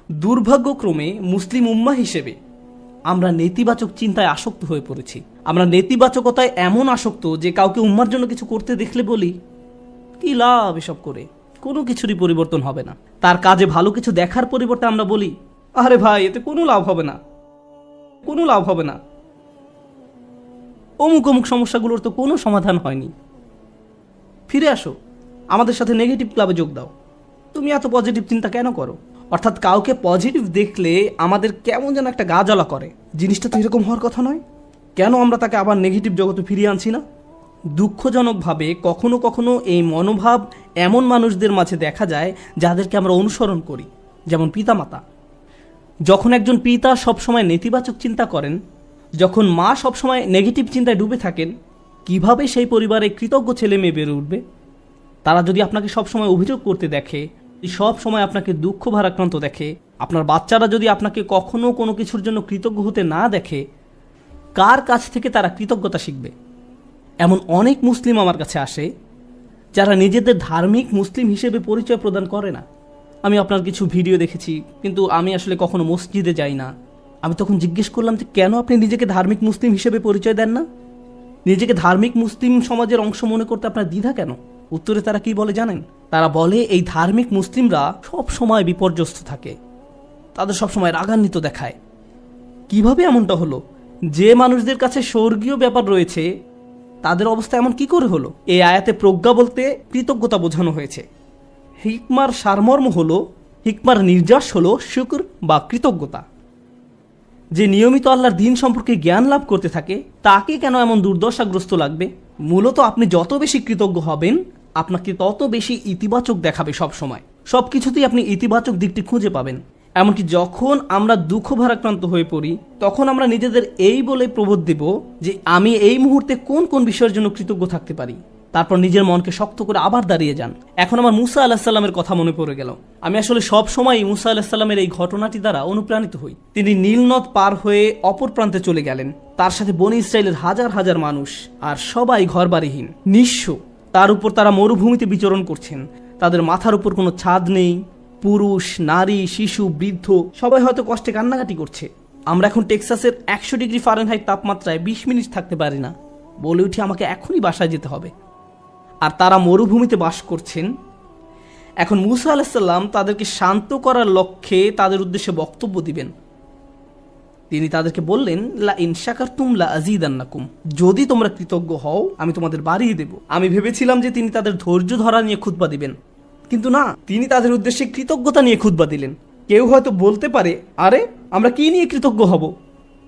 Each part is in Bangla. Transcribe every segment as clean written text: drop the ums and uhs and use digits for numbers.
দুর্ভাগ্যক্রমে মুসলিম উম্মাহ হিসেবে আমরা নেতিবাচক চিন্তায় আসক্ত হয়ে পড়েছি। আমরা নেতিবাচকতায় এমন আসক্ত যে কাউকে উম্মার জন্য কিছু করতে দেখলে বলি, কি লাভ এসব করে, কোনো কিছুরই পরিবর্তন হবে না। তার কাজে ভালো কিছু দেখার পরিবর্তে আমরা বলি, আরে ভাই এতে কোনো লাভ হবে না, কোনো লাভ হবে না, অমুক অমুক সমস্যাগুলোর তো কোনো সমাধান হয়নি। ফিরে আসো, আমাদের সাথে নেগেটিভ ক্লাবে যোগ দাও, তুমি এত পজিটিভ চিন্তা কেন করো? অর্থাৎ কাউকে পজিটিভ দেখলে আমাদের কেমন যেন একটা গা জ্বালা করে। জিনিসটা তো এরকম হওয়ার কথা নয়, কেন আমরা তাকে আবার নেগেটিভ জগতে ফিরিয়ে আনছি না? দুঃখজনকভাবে কখনো কখনো এই মনোভাব এমন মানুষদের মাঝে দেখা যায় যাদেরকে আমরা অনুসরণ করি, যেমন পিতামাতা। যখন একজন পিতা সবসময় নেতিবাচক চিন্তা করেন, যখন মা সবসময় নেগেটিভ চিন্তায় ডুবে থাকেন, কিভাবে সেই পরিবারে কৃতজ্ঞ ছেলে মেয়ে বেড়ে উঠবে? তারা যদি আপনাকে সবসময় অভিযোগ করতে দেখে, সব সময় আপনাকে দুঃখ ভারাক্রান্ত দেখে, আপনার বাচ্চারা যদি আপনাকে কখনো কোনো কিছুর জন্য কৃতজ্ঞ হতে না দেখে, কার কাছ থেকে তারা কৃতজ্ঞতা শিখবে? এমন অনেক মুসলিম আমার কাছে আসে যারা নিজেদের ধার্মিক মুসলিম হিসেবে পরিচয় প্রদান করে না। আমি আপনার কিছু ভিডিও দেখেছি, কিন্তু আমি আসলে কখনো মসজিদে যাই না। আমি তখন জিজ্ঞেস করলাম যে কেন আপনি নিজেকে ধার্মিক মুসলিম হিসেবে পরিচয় দেন না? নিজেকে ধার্মিক মুসলিম সমাজের অংশ মনে করতে আপনার দ্বিধা কেন? উত্তরে তারা কি বলে জানেন? তারা বলে এই ধার্মিক মুসলিমরা সব সময় বিপর্যস্ত থাকে, তাদের সবসময় রাগান্বিত দেখায়। কিভাবে এমনটা হলো? যে মানুষদের কাছে স্বর্গীয় ব্যাপার রয়েছে তাদের অবস্থা এমন কি করে হলো? এই আয়াতে প্রজ্ঞা বলতে কৃতজ্ঞতা বোঝানো হয়েছে। হিকমার সারমর্ম হলো, হিকমার নির্যাস হলো শুকর বা কৃতজ্ঞতা। যে নিয়মিত আল্লাহর দিন সম্পর্কে জ্ঞান লাভ করতে থাকে তাকে কেন এমন দুর্দশাগ্রস্ত লাগবে? মূলত আপনি যত বেশি কৃতজ্ঞ হবেন আপনাকে তত বেশি ইতিবাচক দেখাবে। সব সময় সব কিছুতেই আপনি ইতিবাচক দিকটি খুঁজে পাবেন। এমনকি যখন আমরা দুঃখ ভারাক্রান্ত হয়ে পড়ি তখন আমরা নিজেদের এই বলে প্রবোধ দেব যে আমি এই মুহূর্তে কোন কোন বিষয়ের জন্য কৃতজ্ঞ থাকতে পারি। তারপর নিজের মনকে শক্ত করে আবার দাঁড়িয়ে যান। এখন আমার মুসা আলাহিসাল্লামের কথা মনে পড়ে গেল। আমি আসলে সব সময় মুসা আলাহিসাল্লামের এই ঘটনাটি দ্বারা অনুপ্রাণিত হই। তিনি নীল নদ পার হয়ে অপর প্রান্তে চলে গেলেন। তার সাথে বনী ইসরাইলের হাজার হাজার মানুষ, আর সবাই ঘরবাড়িহীন, নিঃস্ব। তার উপর তারা মরুভূমিতে বিচরণ করছেন। তাদের মাথার উপর কোনো ছাদ নেই। পুরুষ, নারী, শিশু, বৃদ্ধ সবাই হয়তো কষ্টে কান্নাকাটি করছে। আমরা এখন টেক্সাসের 100 ডিগ্রি ফারেনহাইট তাপমাত্রায় 20 মিনিট থাকতে পারি না, বলে উঠি আমাকে এখনই বাসায় যেতে হবে। আর তারা মরুভূমিতে বাস করছেন। এখন মুসা আলাইহিসসালাম তাদেরকে শান্ত করার লক্ষ্যে তাদের উদ্দেশ্যে বক্তব্য দিবেন। তিনি তাদেরকে বললেন, লা ইন শাকারতুম লা আযীদান্নাকুম, যদি তোমরা কৃতজ্ঞ হও আমি তোমাদের বাড়িয়ে দেব। আমি ভেবেছিলাম যে তিনি তাদের ধৈর্য ধরা নিয়ে খুতবা দিবেন, কিন্তু না, তিনি তাদের উদ্দেশ্যে কৃতজ্ঞতা নিয়ে খুতবা দিলেন। কেউ হয়তো বলতে পারে, আরে আমরা কি নিয়ে কৃতজ্ঞ হব?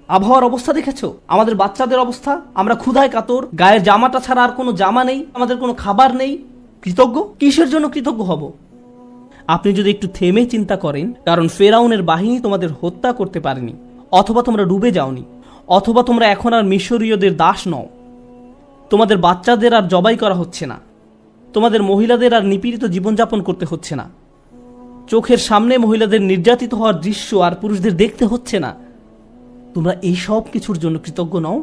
আবহাওয়ার অবস্থা দেখেছো, আমাদের বাচ্চাদের অবস্থা, আমরা ক্ষুধায় কাতর, গায়ের জামাটা ছাড়া আর কোনো জামা নেই, আমাদের কোনো খাবার নেই। কৃতজ্ঞ কিসের জন্য কৃতজ্ঞ হব? আপনি যদি একটু থেমে চিন্তা করেন, কারণ ফেরাউনের বাহিনী তোমাদের হত্যা করতে পারেনি, অথবা তোমরা ডুবে যাওনি, অথবা তোমরা এখন আর মিশরীয়দের দাস নও, তোমাদের বাচ্চাদের আর জবাই করা হচ্ছে না, তোমাদের মহিলাদের আর নিপীড়িত জীবনযাপন করতে হচ্ছে না, চোখের সামনে মহিলাদের নির্যাতিত হওয়ার দৃশ্য আর পুরুষদের দেখতে হচ্ছে না, তোমরা এই সব কিছুর জন্য কৃতজ্ঞ নও?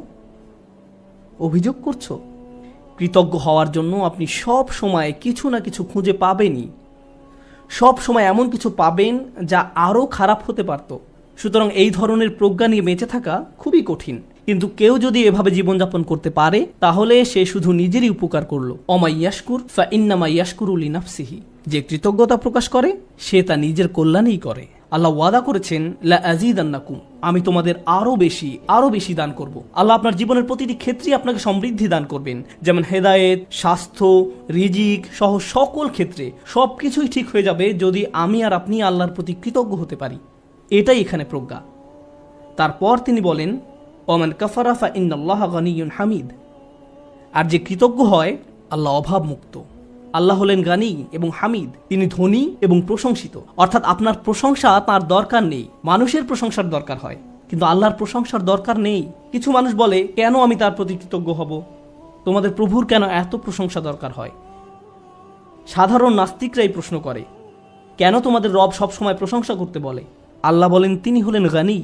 অভিযোগ করছো? কৃতজ্ঞ হওয়ার জন্য আপনি সব সময় কিছু না কিছু খুঁজে পাবেনই। সব সময় এমন কিছু পাবেন যা আরও খারাপ হতে পারত। সুতরাং এই ধরনের প্রজ্ঞা নিয়ে বেঁচে থাকা খুবই কঠিন। কিন্তু কেউ যদি এভাবে জীবনযাপন করতে পারে তাহলে সে শুধু নিজেরই উপকার করলো। অমা ইয়াশকুর ফা ইন্নামা ইয়াশকুরু লিনাফসিহি, যে কৃতজ্ঞতা প্রকাশ করে সে তা নিজের কল্যাণেই করে। আল্লাহ ওয়াদা করেছেন, লা আযীদান্নাকুম, আমি তোমাদের আরো বেশি দান করব। আল্লাহ আপনার জীবনের প্রতিটি ক্ষেত্রে আপনাকে সমৃদ্ধি দান করবেন, যেমন হেদায়েত, স্বাস্থ্য, রিজিক সহ সকল ক্ষেত্রে সবকিছুই ঠিক হয়ে যাবে যদি আমি আর আপনি আল্লাহর প্রতি কৃতজ্ঞ হতে পারি। এটাই এখানে প্রজ্ঞা। তারপর তিনি বলেন, ওমান কাফারা ফা ইন্নাল্লাহা গানিয়্যুন হামিদ, আর যে কৃতজ্ঞ হয় আল্লাহ অভাব মুক্ত। আল্লাহ হলেন গানি এবং হামিদ, তিনি ধনী এবং প্রশংসিত। অর্থাৎ আপনার প্রশংসা তার দরকার নেই, মানুষের প্রশংসার দরকার হয়, কিন্তু আল্লাহর প্রশংসার দরকার নেই। কিছু মানুষ বলে, কেন আমি তার প্রতি কৃতজ্ঞ হব? তোমাদের প্রভুর কেন এত প্রশংসা দরকার হয়? সাধারণ নাস্তিকরাই প্রশ্ন করে, কেন তোমাদের রব সবসময় প্রশংসা করতে বলে? আল্লাহ বলেন, তিনি হলেন গানি,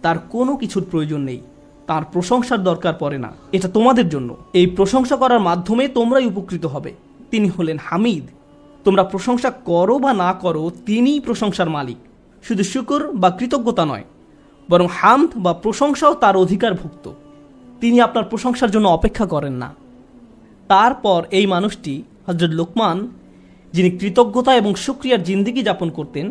তার কোনো কিছুর প্রয়োজন নেই, তার প্রশংসার দরকার পড়ে না। এটা তোমাদের জন্য, এই প্রশংসা করার মাধ্যমে তোমরাই উপকৃত হবে। তিনি হলেন হামিদ, তোমরা প্রশংসা করো বা না করো তিনিই প্রশংসার মালিক। শুধু শুকর বা কৃতজ্ঞতা নয়, বরং হামদ বা প্রশংসাও তার অধিকারভুক্ত। তিনি আপনার প্রশংসার জন্য অপেক্ষা করেন না। তারপর এই মানুষটি হযরত লোকমান, যিনি কৃতজ্ঞতা এবং শুকরিয়ার জিন্দেগি যাপন করতেন,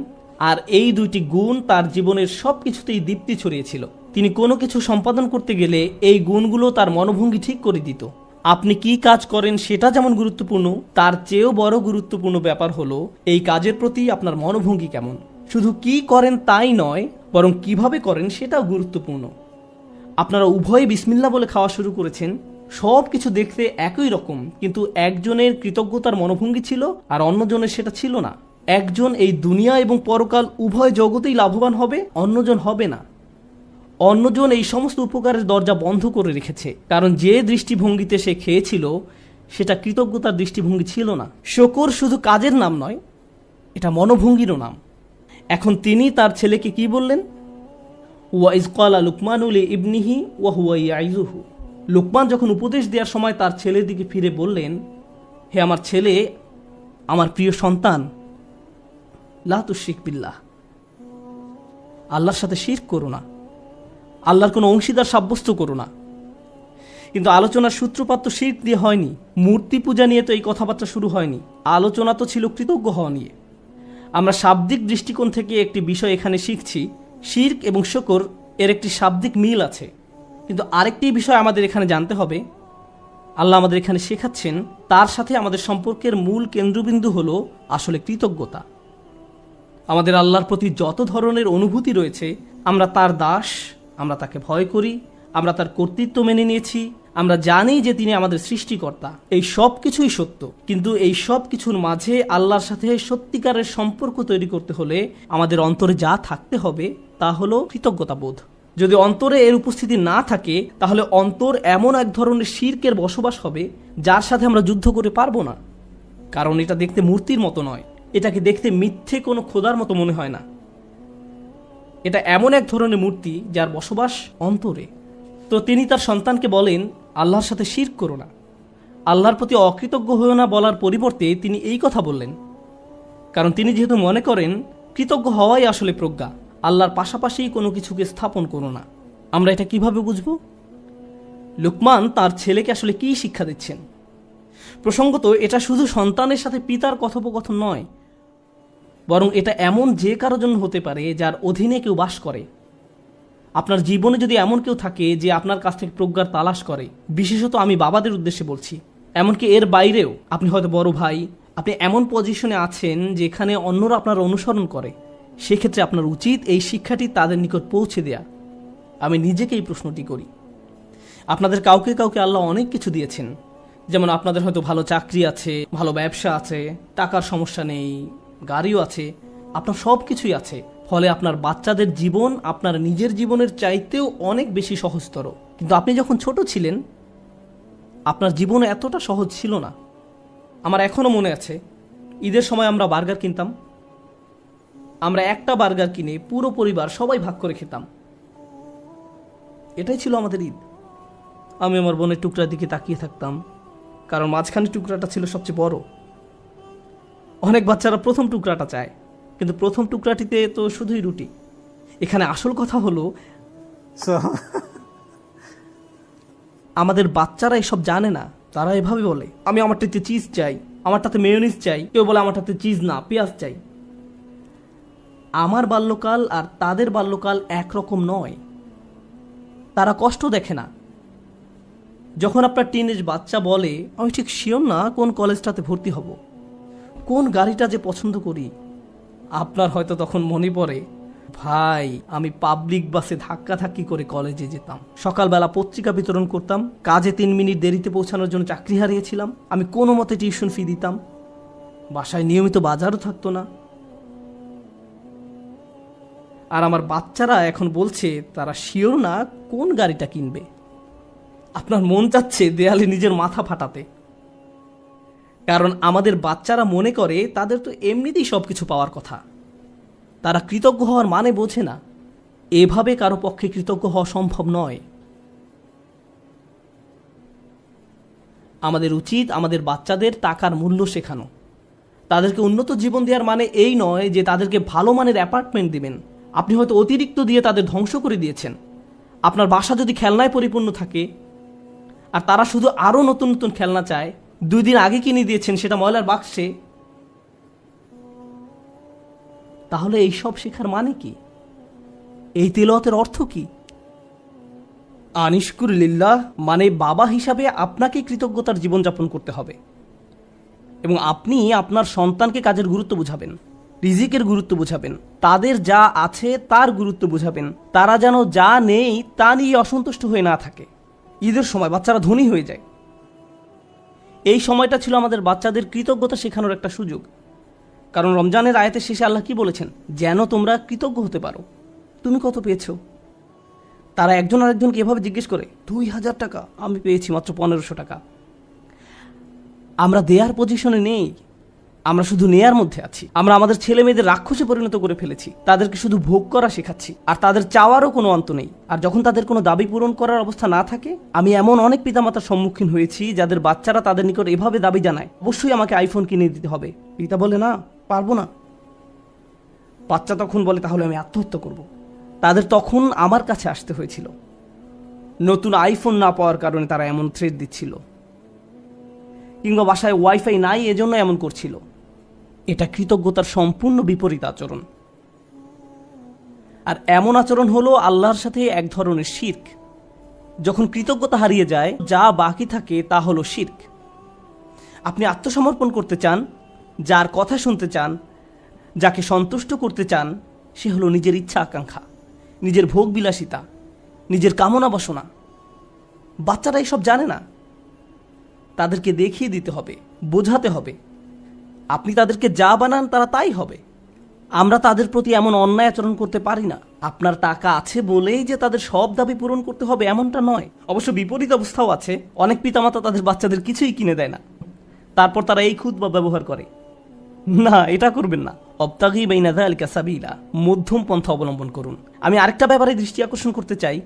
আর এই দুইটি গুণ তার জীবনের সব কিছুতেই দীপ্তি ছড়িয়েছিল। তিনি কোনো কিছু সম্পাদন করতে গেলে এই গুণগুলো তার মনোভঙ্গি ঠিক করে দিত। আপনি কি কাজ করেন সেটা যেমন গুরুত্বপূর্ণ, তার চেয়েও বড় গুরুত্বপূর্ণ ব্যাপার হলো এই কাজের প্রতি আপনার মনোভঙ্গি কেমন। শুধু কি করেন তাই নয়, বরং কিভাবে করেন সেটাও গুরুত্বপূর্ণ। আপনারা উভয়ে বিসমিল্লাহ বলে খাওয়া শুরু করেছেন, সব কিছু দেখতে একই রকম, কিন্তু একজনের কৃতজ্ঞতার মনোভঙ্গি ছিল আর অন্যজনের সেটা ছিল না। একজন এই দুনিয়া এবং পরকাল উভয় জগতেই লাভবান হবে, অন্যজন হবে না। অন্যজন এই সমস্ত উপকারের দরজা বন্ধ করে রেখেছে, কারণ যে দৃষ্টিভঙ্গিতে সে খেয়েছিল সেটা কৃতজ্ঞতার দৃষ্টিভঙ্গি ছিল না। শুকর শুধু কাজের নাম নয়, এটা মনোভঙ্গিরও নাম। এখন তিনি তার ছেলেকে কি বললেন? ওয়াইজ ক্বালা লুকমানু লিইবনিহি ওয়া হুয়া ইয়াইযুহু। লুকমান যখন উপদেশ দেওয়ার সময় তার ছেলের দিকে ফিরে বললেন, হে আমার ছেলে, আমার প্রিয় সন্তান, লা তুশরিক বিল্লাহ, আল্লাহর সাথে শিরক করো না, আল্লাহর কোনো অংশীদার সাব্যস্ত করো না। কিন্তু আলোচনার সূত্রপাত তো শিরক দিয়ে হয়নি, মূর্তি পূজা নিয়ে তো এই কথাবার্তা শুরু হয়নি। আলোচনা তো ছিল কৃতজ্ঞ হওয়া নিয়ে। আমরা শাব্দিক দৃষ্টিকোণ থেকে একটি বিষয় এখানে শিখছি, শিরক এবং শুকর এর একটি শাব্দিক মিল আছে। কিন্তু আরেকটি বিষয় আমাদের এখানে জানতে হবে, আল্লাহ আমাদের এখানে শেখাচ্ছেন তার সাথে আমাদের সম্পর্কের মূল কেন্দ্রবিন্দু হলো আসলে কৃতজ্ঞতা। আমাদের আল্লাহর প্রতি যত ধরনের অনুভূতি রয়েছে, আমরা তার দাস, আমরা তাকে ভয় করি, আমরা তার কর্তৃত্ব মেনে নিয়েছি, আমরা জানি যে তিনি আমাদের সৃষ্টিকর্তা, এই সব কিছুই সত্য। কিন্তু এই সব কিছুর মাঝে আল্লাহর সাথে সত্যিকারের সম্পর্ক তৈরি করতে হলে আমাদের অন্তরে যা থাকতে হবে তা হলো কৃতজ্ঞতাবোধ। যদি অন্তরে এর উপস্থিতি না থাকে, তাহলে অন্তর এমন এক ধরনের শিরকের বসবাস হবে যার সাথে আমরা যুদ্ধ করে পারবো না। কারণ এটা দেখতে মূর্তির মতো নয়, এটাকে দেখতে মিথ্যে কোনো খোদার মতো মনে হয় না। এটা এমন এক ধরনের মূর্তি যার বসবাস অন্তরে। তো তিনি তার সন্তানকে বলেন, আল্লাহর সাথে শিরক করো না, আল্লাহর প্রতি অকৃতজ্ঞ হয়েও না বলার পরিবর্তে তিনি এই কথা বললেন, কারণ তিনি যেহেতু মনে করেন কৃতজ্ঞ হওয়াই আসলে প্রজ্ঞা, আল্লাহর পাশাপাশি কোনো কিছুকে স্থাপন করো না। আমরা এটা কিভাবে বুঝব? লুকমান তার ছেলেকে আসলে কি শিক্ষা দিচ্ছেন? প্রসঙ্গত এটা শুধু সন্তানের সাথে পিতার কথোপকথন নয়, বরং এটা এমন যে কারো জন্য হতে পারে যার অধীনে কেউ বাস করে। আপনার জীবনে যদি এমন কেউ থাকে যে আপনার কাছ থেকে প্রজ্ঞার তালাশ করে, বিশেষত আমি বাবাদের উদ্দেশ্যে বলছি, এমনকি এর বাইরেও, আপনি হয়তো বড় ভাই, আপনি এমন পজিশনে আছেন যেখানে অন্যরা আপনার অনুসরণ করে, সেক্ষেত্রে আপনার উচিত এই শিক্ষাটি তাদের নিকট পৌঁছে দেয়া। আমি নিজেকে এই প্রশ্নটি করি। আপনাদের কাউকে কাউকে আল্লাহ অনেক কিছু দিয়েছেন, যেমন আপনাদের হয়তো ভালো চাকরি আছে, ভালো ব্যবসা আছে, টাকার সমস্যা নেই, গাড়িও আছে, আপনার সব কিছুই আছে। ফলে আপনার বাচ্চাদের জীবন আপনার নিজের জীবনের চাইতেও অনেক বেশি সহজতর। কিন্তু আপনি যখন ছোট ছিলেন, আপনার জীবন এতটা সহজ ছিল না। আমার এখনও মনে আছে, ঈদের সময় আমরা বার্গার কিনতাম। আমরা একটা বার্গার কিনে পুরো পরিবার সবাই ভাগ করে খেতাম। এটাই ছিল আমাদের ঈদ। আমি আমার বোনের টুকরার দিকে তাকিয়ে থাকতাম, কারণ মাঝখানে টুকরাটা ছিল সবচেয়ে বড়। অনেক বাচ্চারা প্রথম টুকরাটা চায়, কিন্তু প্রথম টুকরাটিতে তো শুধুই রুটি। এখানে আসল কথা হলো আমাদের বাচ্চারা এসব জানে না। তারা এভাবে বলে, আমি আমারটাতে চিজ চাই, আমারটাতে মেয়োনিজ চাই, কেউ বলে আমারটাতে চিজ না, পেঁয়াজ চাই। আমার বাল্যকাল আর তাদের বাল্যকাল একরকম নয়। তারা কষ্ট দেখে না। যখন আপনার টিনেজ বাচ্চা বলে, আমি ঠিক শিওর না কোন কলেজটাতে ভর্তি হব, কোন গাড়িটা যে পছন্দ করি, আপনার হয়তো তখন মনে পড়ে, ভাই আমি পাবলিক বাসে ধাক্কাধাক্কি করে কলেজে যেতাম, সকালবেলা পত্রিকা বিতরণ করতাম, কাজে 3 মিনিট দেরিতে পৌঁছানোর জন্য চাকরি হারিয়েছিলাম, আমি কোনো মতে টিউশন ফি দিতাম, বাসায় নিয়মিত বাজারও থাকতো না। আর আমার বাচ্চারা এখন বলছে তারা শিওর না কোন গাড়িটা কিনবে। আপনার মন চাচ্ছে দেয়ালে নিজের মাথা ফাটাতে, কারণ আমাদের বাচ্চারা মনে করে তাদের তো এমনিতেই সব কিছু পাওয়ার কথা। তারা কৃতজ্ঞ হওয়ার মানে বোঝে না। এভাবে কারো পক্ষে কৃতজ্ঞ হওয়া সম্ভব নয়। আমাদের উচিত আমাদের বাচ্চাদের টাকার মূল্য শেখানো, তাদেরকে উন্নত জীবন দেওয়ার মানে এই নয় যে তাদেরকে ভালো মানের অ্যাপার্টমেন্ট দিবেন। আপনি হয়তো অতিরিক্ত দিয়ে তাদের ধ্বংস করে দিয়েছেন। আপনার বাসা যদি খেলনায় পরিপূর্ণ থাকে আর তারা শুধু আরও নতুন নতুন খেলনা চায়, 2 দিন আগে কিনে দিয়েছেন সেটা ময়লার বাক্সে, তাহলে এই সব শেখার মানে কি? এই তিলাওয়াতের অর্থ কি? আনিশকুর লিল্লাহ মানে বাবা হিসাবে আপনাকে কৃতজ্ঞতার জীবনযাপন করতে হবে এবং আপনি আপনার সন্তানকে কাজের গুরুত্ব বুঝাবেন, রিজিকের গুরুত্ব বুঝাবেন, তাদের যা আছে তার গুরুত্ব বুঝাবেন। তারা যেন যা নেই তা নিয়ে অসন্তুষ্ট হয়ে না থাকে। ঈদের সময় বাচ্চারা ধনী হয়ে যায়। এই সময়টা ছিল আমাদের বাচ্চাদের কৃতজ্ঞতা শেখানোর একটা সুযোগ। কারণ রমজানের আয়াতের শেষে আল্লাহ কি বলেছেন? যেন তোমরা কৃতজ্ঞ হতে পারো। তুমি কত পেয়েছো? তারা একজন আরেকজনকে এভাবে জিজ্ঞেস করে, 2000 টাকা। আমি পেয়েছি মাত্র 1500 টাকা। আমরা দেয়ার পজিশনে নেই, আমরা শুধু নেয়ার মধ্যে আছি। আমরা আমাদের ছেলে মেয়েদের রাক্ষসে পরিণত করে ফেলেছি। তাদেরকে শুধু ভোগ করা শেখাচ্ছি, আর তাদের চাওয়ারও কোনো অন্ত নেই। আর যখন তাদের কোনো দাবি পূরণ করার অবস্থা না থাকে, আমি এমন অনেক পিতামাতার সম্মুখীন হয়েছি যাদের বাচ্চারা তাদের নিকট এভাবে দাবি জানায়, অবশ্যই আমাকে আইফোন কিনে দিতে হবে। পিতা বলে, না, পারবো না। বাচ্চা তখন বলে, তাহলে আমি আত্মহত্যা করব। তাদের তখন আমার কাছে আসতে হয়েছিল। নতুন আইফোন না পাওয়ার কারণে তারা এমন থ্রেট দিচ্ছিল, কিংবা বাসায় ওয়াইফাই নাই এজন্য এমন করছিল। এটা কৃতজ্ঞতার সম্পূর্ণ বিপরীত আচরণ। আর এমন আচরণ হলো আল্লাহর সাথে এক ধরনের শিরক। যখন কৃতজ্ঞতা হারিয়ে যায়, যা বাকি থাকে তা হলো শিরক। আপনি আত্মসমর্পণ করতে চান, যার কথা শুনতে চান, যাকে সন্তুষ্ট করতে চান, সে হলো নিজের ইচ্ছা আকাঙ্ক্ষা, নিজের ভোগ বিলাসিতা, নিজের কামনা বাসনা। বাচ্চারা এসব জানে না। তাদেরকে দেখিয়ে দিতে হবে, বোঝাতে হবে। আপনি তাদেরকে যা বানান তারা তাই হবে। আমরা তাদের প্রতি এমন অন্যায় আচরণ করতে পারি না। আপনার টাকা আছে বলেই যে তাদের সব দাবি পূরণ করতে হবে এমনটা নয়। অবশ্য বিপরীত অবস্থাও আছে। অনেক পিতামাতা তাদের বাচ্চাদের কিছুই কিনে দেয় না, তারপর তারা এই খুতবা ব্যবহার করে। না, এটা করবেন না। অবতাগি বাইনা যালিকা সাবিলা, মধ্যম পন্থা অবলম্বন করুন। আমি আরেকটা ব্যাপারে দৃষ্টি আকর্ষণ করতে চাই,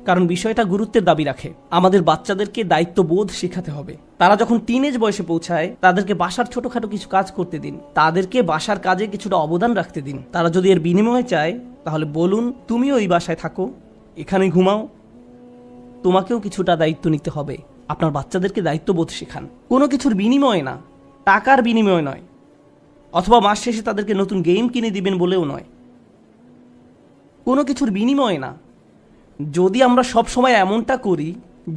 কারণ বিষয়টা গুরুত্বের দাবি রাখে। আমাদের বাচ্চাদেরকে দায়িত্ববোধ শেখাতে হবে। তারা যখন টিনেজ বয়সে পৌঁছায়, তাদেরকে বাসার ছোটখাটো কিছু কাজ করতে দিন, তাদেরকে বাসার কাজে কিছুটা অবদান রাখতে দিন। তারা যদি এর বিনিময়ে চায়, তাহলে বলুন, তুমিও এই বাসায় থাকো, এখানে ঘুমাও, তোমাকেও কিছুটা দায়িত্ব নিতে হবে। আপনার বাচ্চাদেরকে দায়িত্ববোধ শেখান, কোনো কিছুর বিনিময়ে না, টাকার বিনিময়ে নয়, অথবা মাস শেষে তাদেরকে নতুন গেম কিনে দিবেন বলেও নয়, কোনো কিছুর বিনিময়ে না। যদি আমরা সব সময় এমনটা করি,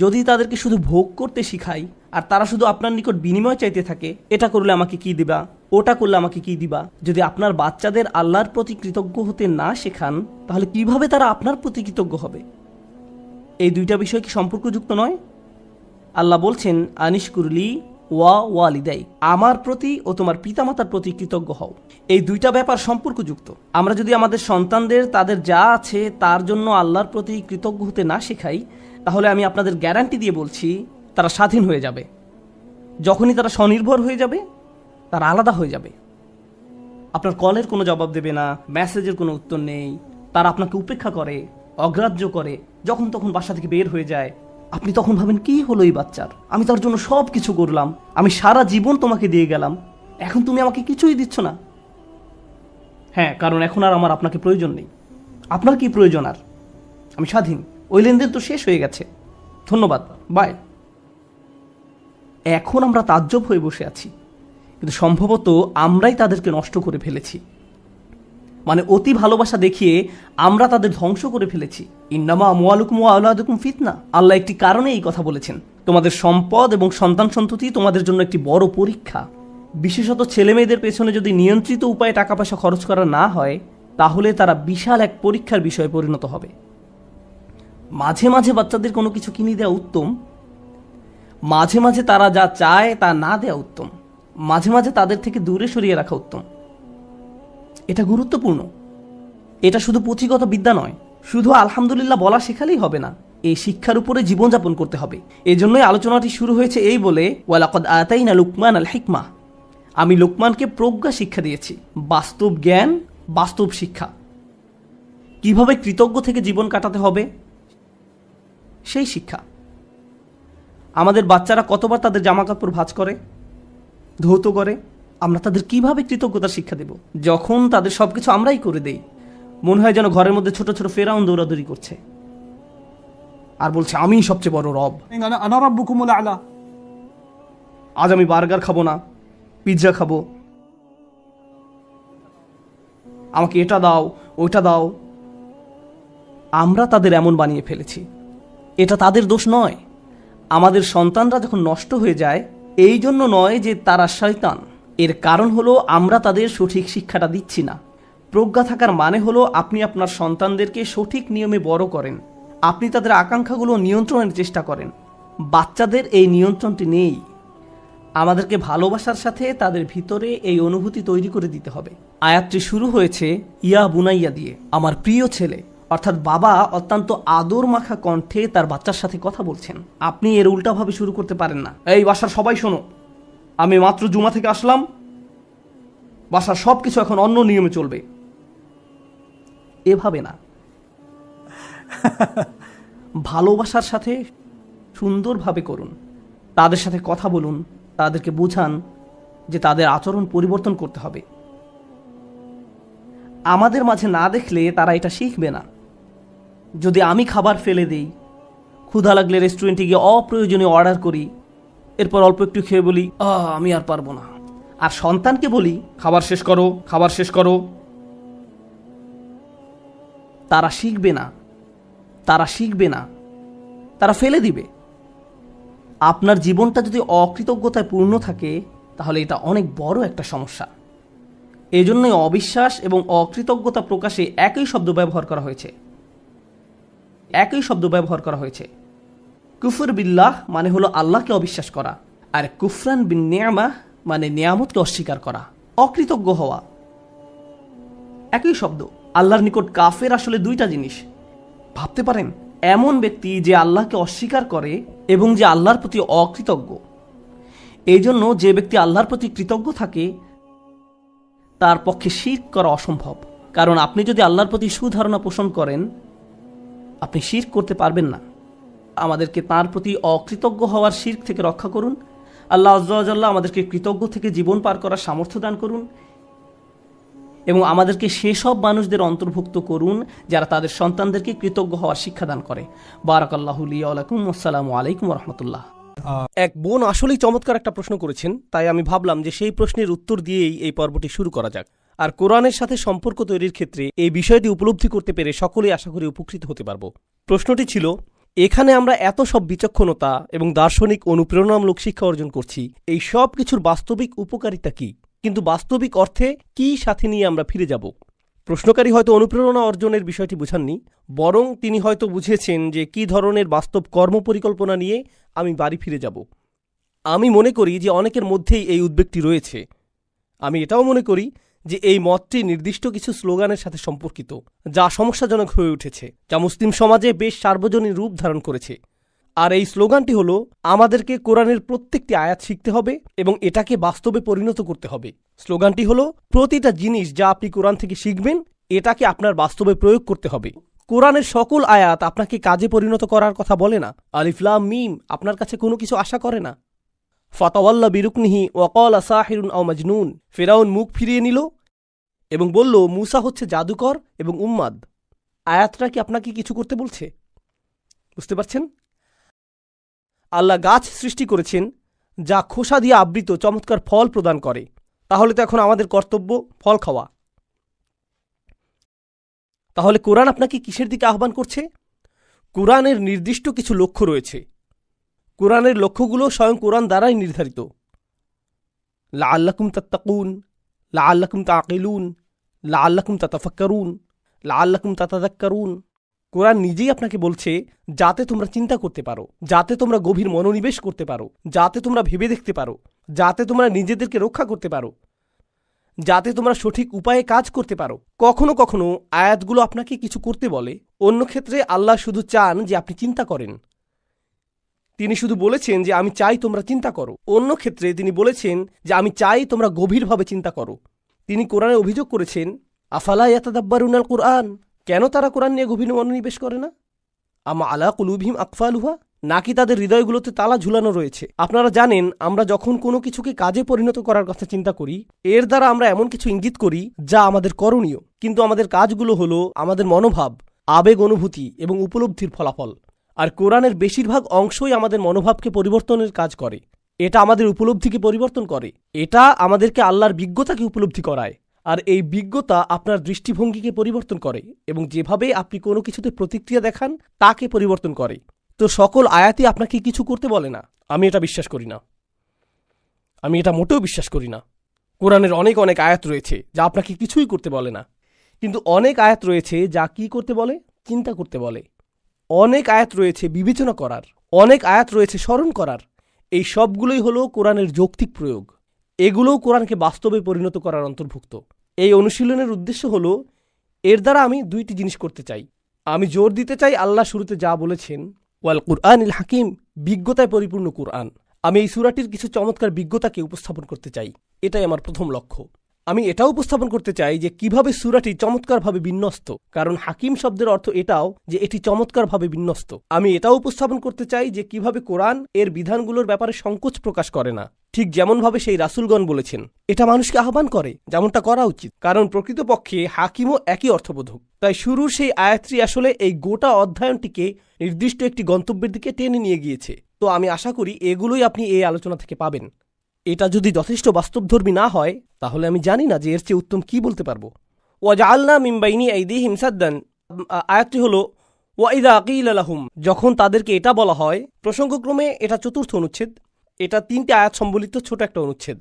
যদি তাদেরকে শুধু ভোগ করতে শিখাই আর তারা শুধু আপনার নিকট বিনিময় চাইতে থাকে, এটা করলে আমাকে কি দিবা, ওটা করলে আমাকে কি দিবা, যদি আপনার বাচ্চাদের আল্লাহর প্রতি কৃতজ্ঞ হতে না শেখান, তাহলে কিভাবে তারা আপনার প্রতি কৃতজ্ঞ হবে? এই দুইটা বিষয় কি সম্পর্কযুক্ত নয়? আল্লাহ বলছেন, আনিশকুরলি ওয়া ওয়ালিদাই, আমার প্রতি ও তোমার পিতামাতার প্রতি কৃতজ্ঞ হও। এই দুইটা ব্যাপার সম্পর্কযুক্ত। আমরা যদি আমাদের সন্তানদের তাদের যা আছে তার জন্য আল্লাহর প্রতি কৃতজ্ঞ হতে না শেখাই, তাহলে আমি আপনাদের গ্যারান্টি দিয়ে বলছি, তারা স্বাধীন হয়ে যাবে। যখনই তারা স্বনির্ভর হয়ে যাবে, তারা আলাদা হয়ে যাবে। আপনার কলের কোনো জবাব দেবে না, মেসেজের কোনো উত্তর নেই, তারা আপনাকে উপেক্ষা করে, অগ্রাহ্য করে, যখন তখন বাসা থেকে বের হয়ে যায়। আপনি তখন ভাবেন, কি হলো এই বাচ্চার? আমি তার জন্য সব কিছু করলাম, আমি সারা জীবন তোমাকে দিয়ে গেলাম, এখন তুমি আমাকে কিছুই দিচ্ছ না। হ্যাঁ, কারণ এখন আর আমার আপনাকে প্রয়োজন নেই। আপনার কি প্রয়োজন? আর আমি স্বাধীন, ওই লেনদেন তো শেষ হয়ে গেছে, ধন্যবাদ, বাই। এখন আমরা তাজ্জব হয়ে বসে আছি, কিন্তু সম্ভবত আমরাই তাদেরকে নষ্ট করে ফেলেছি। মানে অতি ভালোবাসা দেখিয়ে আমরা তাদের ধ্বংস করে ফেলেছি। ইন্নামা আমওয়ালুকুম ওয়া আওলাদুকুম ফিতনা, আল্লাহ একটি কারণে এই কথা বলেছেন। তোমাদের সম্পদ এবং সন্তান সন্ততি তোমাদের জন্য একটি বড় পরীক্ষা। বিশেষত ছেলে মেয়েদের পেছনে যদি নিয়ন্ত্রিত উপায়ে টাকা পয়সা খরচ করা না হয়, তাহলে তারা বিশাল এক পরীক্ষার বিষয়ে পরিণত হবে। মাঝে মাঝে বাচ্চাদের কোনো কিছু কিনে দেওয়া উত্তম, মাঝে মাঝে তারা যা চায় তা না দেওয়া উত্তম, মাঝে মাঝে তাদের থেকে দূরে সরিয়ে রাখা উত্তম। এটা গুরুত্বপূর্ণ। এটা শুধু পুঁথিগত বিদ্যা নয়, শুধু আলহামদুলিল্লাহ বলা শেখালেই হবে না, এই শিক্ষার উপরে জীবনযাপন করতে হবে। এই জন্যই আলোচনাটি শুরু হয়েছে এই বলে, ওয়ালাকাদ আতাইনা লুকমান আল হিকমা, আমি লোকমানকে প্রজ্ঞা শিক্ষা দিয়েছি, বাস্তব জ্ঞান, বাস্তব শিক্ষা। কিভাবে কৃতজ্ঞ থেকে জীবন কাটাতে হবে সেই শিক্ষা। আমাদের বাচ্চারা কতবার তাদের জামা কাপড় ভাঁজ করে, ধৌত করে, আমরা তাদের কিভাবে কৃতজ্ঞতার শিক্ষা দেব যখন তাদের সবকিছু আমরাই করে দেই? মনে হয় যেন ঘরের মধ্যে ছোট ছোট ফেরাউন দৌড়াদৌড়ি করছে আর বলছে আমি সবচেয়ে বড় রব। আনা রাব্বুকুমুল আ'লা। আজ আমি বার্গার খাবো না, পিৎজা খাবো, আমাকে এটা দাও ওইটা দাও। আমরা তাদের এমন বানিয়ে ফেলেছি। এটা তাদের দোষ নয়। আমাদের সন্তানরা যখন নষ্ট হয়ে যায় এই জন্য নয় যে তারা শয়তান, এর কারণ হলো আমরা তাদের সঠিক শিক্ষাটা দিচ্ছি না। প্রজ্ঞা থাকার মানে হলো আপনি আপনার সন্তানদেরকে সঠিক নিয়মে বড় করেন, আপনি তাদের আকাঙ্ক্ষাগুলো নিয়ন্ত্রণের চেষ্টা করেন। বাচ্চাদের এই নিয়ন্ত্রণটি নেই। আমাদেরকে ভালোবাসার সাথে তাদের ভিতরে এই অনুভূতি তৈরি করে দিতে হবে। আয়াতটি শুরু হয়েছে ইয়া বুনাইয়া দিয়ে, আমার প্রিয় ছেলে, অর্থাৎ বাবা অত্যন্ত আদর মাখা কণ্ঠে তার বাচ্চার সাথে কথা বলছেন। আপনি এর উল্টাভাবে শুরু করতে পারেন না। এই বাসার সবাই শোনো, আমি মাত্র জুমা থেকে আসলাম, বাসার সব কিছু এখন অন্য নিয়মে চলবে। এভাবে না। ভালোবাসার সাথে সুন্দরভাবে করুন, তাদের সাথে কথা বলুন, তাদেরকে বুঝান যে তাদের আচরণ পরিবর্তন করতে হবে। আমাদের মাঝে না দেখলে তারা এটা শিখবে না। যদি আমি খাবার ফেলে দিই, ক্ষুধা লাগলে রেস্টুরেন্টে গিয়ে অপ্রয়োজনীয় অর্ডার করি, এরপর অল্প একটু খেয়ে বলি আমি আর পারবো না, আর সন্তানকে বলি খাবার শেষ করো, খাবার শেষ করো, তারা শিখবে না, তারা শিখবে না, তারা ফেলে দিবে। আপনার জীবনটা যদি অকৃতজ্ঞতায় পূর্ণ থাকে তাহলে এটা অনেক বড় একটা সমস্যা। এই জন্যই অবিশ্বাস এবং অকৃতজ্ঞতা প্রকাশে একই শব্দ ব্যবহার করা হয়েছে। একই শব্দ ব্যবহার করা হয়েছে। কুফর বিল্লাহ মানে হলো আল্লাহকে অবিশ্বাস করা, আর কুফরান বিন নিয়ামাহ মানে নিয়ামতকে অস্বীকার করা, অকৃতজ্ঞ হওয়া। একই শব্দ। আল্লাহর নিকট কাফের আসলে দুইটা জিনিস। ভাবতে পারেন এমন ব্যক্তি যে আল্লাহকে অস্বীকার করে এবং যে আল্লাহর প্রতি অকৃতজ্ঞ। এই জন্য যে ব্যক্তি আল্লাহর প্রতি কৃতজ্ঞ থাকে তার পক্ষে শিরক করা অসম্ভব। কারণ আপনি যদি আল্লাহর প্রতি সুধারণা পোষণ করেন আপনি শিরক করতে পারবেন না। আমাদেরকে তার প্রতি অকৃতজ্ঞ হওয়ার শিরক থেকে রক্ষা করুন। আল্লাহ আযজা ওয়া জাল্লা আমাদেরকে কৃতজ্ঞ থেকে জীবন পার করার সামর্থ্য দান করুন এবং আমাদেরকে সেসব মানুষদের অন্তর্ভুক্ত করুন যারা তাদের সন্তানদেরকে কৃতজ্ঞ হওয়ার শিক্ষা দান করে। বারাকাল্লাহু লি ওয়া লাকুম। আসসালামু আলাইকুম ওয়া রাহমাতুল্লাহ। এক বোন আসলেই চমৎকার একটা প্রশ্ন করেছেন, তাই আমি ভাবলাম যে সেই প্রশ্নের উত্তর দিয়েই এই পর্বটি শুরু করা যাক। আর কোরআনের সাথে সম্পর্ক তৈরির ক্ষেত্রে এই বিষয়টি উপলব্ধি করতে পেরে সকলেই আশা করি উপকৃত হতে পারব। প্রশ্নটি ছিল, এখানে আমরা এত সব বিচক্ষণতা এবং দার্শনিক অনুপ্রেরণামূলক শিক্ষা অর্জন করছি, এই সব কিছুর বাস্তবিক উপকারিতা কি? কিন্তু বাস্তবিক অর্থে কি সাথে নিয়ে আমরা ফিরে যাব? প্রশ্নকারী হয়তো অনুপ্রেরণা অর্জনের বিষয়টি বুঝাননি, বরং তিনি হয়তো বুঝেছেন যে কি ধরনের বাস্তব কর্মপরিকল্পনা নিয়ে আমি বাড়ি ফিরে যাব। আমি মনে করি যে অনেকের মধ্যেই এই উদ্বেগটি রয়েছে। আমি এটাও মনে করি যে এই মতটি নির্দিষ্ট কিছু স্লোগানের সাথে সম্পর্কিত, যা সমস্যাজনক হয়ে উঠেছে, যা মুসলিম সমাজে বেশ সার্বজনীন রূপ ধারণ করেছে। আর এই স্লোগানটি হলো, আমাদেরকে কোরআনের প্রত্যেকটি আয়াত শিখতে হবে এবং এটাকে বাস্তবে পরিণত করতে হবে। স্লোগানটি হলো, প্রতিটা জিনিস যা আপনি কোরআন থেকে শিখবেন এটাকে আপনার বাস্তবে প্রয়োগ করতে হবে। কোরআনের সকল আয়াত আপনাকে কাজে পরিণত করার কথা বলে না। আলিফ লাম মিম আপনার কাছে কোনো কিছু আশা করে না। ফাতাওয়াল্লা বিরুকনিহি ওয়াকালা সাহিরুন আও মাজনুন, ফেরাউন মুখ ফিরিয়ে নিল এবং বলল মূসা হচ্ছে জাদুকর এবং উম্মাদ। আয়াতটা কি আপনাকে কিছু করতে বলছে? বুঝতে পারছেন? আল্লাহ গাছ সৃষ্টি করেছেন যা খোসা দিয়ে আবৃত চমৎকার ফল প্রদান করে, তাহলে তো এখন আমাদের কর্তব্য ফল খাওয়া। তাহলে কোরআন আপনাকে কিসের দিকে আহ্বান করছে? কোরআনের নির্দিষ্ট কিছু লক্ষ্য রয়েছে। কোরআনের লক্ষ্যগুলো স্বয়ং কোরআন দ্বারাই নির্ধারিত। লাআল্লাকুম তাত্তাকুন, লাআল্লাকুম তাকিলুন, লাআল্লাকুম তাতাফাক্কারুন, লাআল্লাকুম তাতাযাক্কারুন। কোরআন নিজেই আপনাকে বলছে যাতে তোমরা চিন্তা করতে পারো, যাতে তোমরা গভীর মনোনিবেশ করতে পারো, যাতে তোমরা ভেবে দেখতে পারো, যাতে তোমরা নিজেদেরকে রক্ষা করতে পারো, যাতে তোমরা সঠিক উপায়ে কাজ করতে পারো। কখনো কখনো আয়াতগুলো আপনাকে কিছু করতে বলে, অন্য ক্ষেত্রে আল্লাহ শুধু চান যে আপনি চিন্তা করেন। তিনি শুধু বলেছেন যে আমি চাই তোমরা চিন্তা করো। অন্য ক্ষেত্রে তিনি বলেছেন যে আমি চাই তোমরা গভীরভাবে চিন্তা করো। তিনি কোরআনে অভিযোগ করেছেন, আফালা ইয়াতাদাব্বারুনাল কুরআন, কেন তারা কোরআন নিয়ে গভীর মনোনিবেশ করে না? আমা আলা কুলুবিহিম আকফালুহা, নাকি তাদের হৃদয়গুলোতে তালা ঝুলানো রয়েছে? আপনারা জানেন, আমরা যখন কোনো কিছুকে কাজে পরিণত করার কথা চিন্তা করি, এর দ্বারা আমরা এমন কিছু ইঙ্গিত করি যা আমাদের করণীয়, কিন্তু আমাদের কাজগুলো হলো আমাদের মনোভাব, আবেগ, অনুভূতি এবং উপলব্ধির ফলাফল। আর কোরআনের বেশিরভাগ অংশই আমাদের মনোভাবকে পরিবর্তনের কাজ করে। এটা আমাদের উপলব্ধিকে পরিবর্তন করে। এটা আমাদেরকে আল্লাহর বিজ্ঞতাকে উপলব্ধি করায়। আর এই বিজ্ঞতা আপনার দৃষ্টিভঙ্গিকে পরিবর্তন করে এবং যেভাবে আপনি কোনো কিছুতে প্রতিক্রিয়া দেখান তাকে পরিবর্তন করে। তো সকল আয়াতই আপনাকে কিছু করতে বলে না। আমি এটা বিশ্বাস করি না। আমি এটা মোটেও বিশ্বাস করি না। কোরআনের অনেক অনেক আয়াত রয়েছে যা আপনাকে কিছুই করতে বলে না, কিন্তু অনেক আয়াত রয়েছে যা কি করতে বলে? চিন্তা করতে বলে। অনেক আয়াত রয়েছে বিবেচনা করার, অনেক আয়াত রয়েছে স্মরণ করার। এই সবগুলোই হলো কোরআনের যৌক্তিক প্রয়োগ। এগুলোও কোরআনকে বাস্তবে পরিণত করার অন্তর্ভুক্ত। এই অনুশীলনের উদ্দেশ্য হলো, এর দ্বারা আমি দুইটি জিনিস করতে চাই। আমি জোর দিতে চাই আল্লাহ শুরুতে যা বলেছেন, ওয়াল কুরআনিল হাকিম, বিজ্ঞতায় পরিপূর্ণ কুরআন। আমি এই সূরাটির কিছু চমৎকার বিজ্ঞতাকে উপস্থাপন করতে চাই। এটাই আমার প্রথম লক্ষ্য। আমি এটাও উপস্থাপন করতে চাই যে কিভাবে সূরাটি চমৎকারভাবে বিন্যস্ত, কারণ হাকিম শব্দের অর্থ এটাও যে এটি চমৎকারভাবে বিন্যস্ত। আমি এটাও উপস্থাপন করতে চাই যে কিভাবে কোরআন এর বিধানগুলোর ব্যাপারে সংকোচ প্রকাশ করে না, ঠিক যেমনভাবে সেই রাসূলগণ বলেছেন। এটা মানুষকে আহ্বান করে যেমনটা করা উচিত, কারণ প্রকৃতপক্ষে হাকিমও একই অর্থবোধক। তাই শুরুর সেই আয়াতটি আসলে এই গোটা অধ্যয়নটিকে নির্দিষ্ট একটি গন্তব্যের দিকে টেনে নিয়ে গিয়েছে। তো আমি আশা করি এগুলোই আপনি এই আলোচনা থেকে পাবেন। এটা যদি যথেষ্ট বাস্তবধর্মী না হয়, তাহলে আমি জানি না যে এর চেয়ে উত্তম কি বলতে পারবো। ওয়াজআলনা মিন বাইনি আইদিহিম সাদ্দান, আয়াতটি হলো ওয়াইদা কিলা লাহুম, যখন তাদেরকে এটা বলা হয়। প্রসঙ্গক্রমে এটা চতুর্থ অনুচ্ছেদ। এটা 3টি আয়াত সম্বলিত ছোট একটা অনুচ্ছেদ।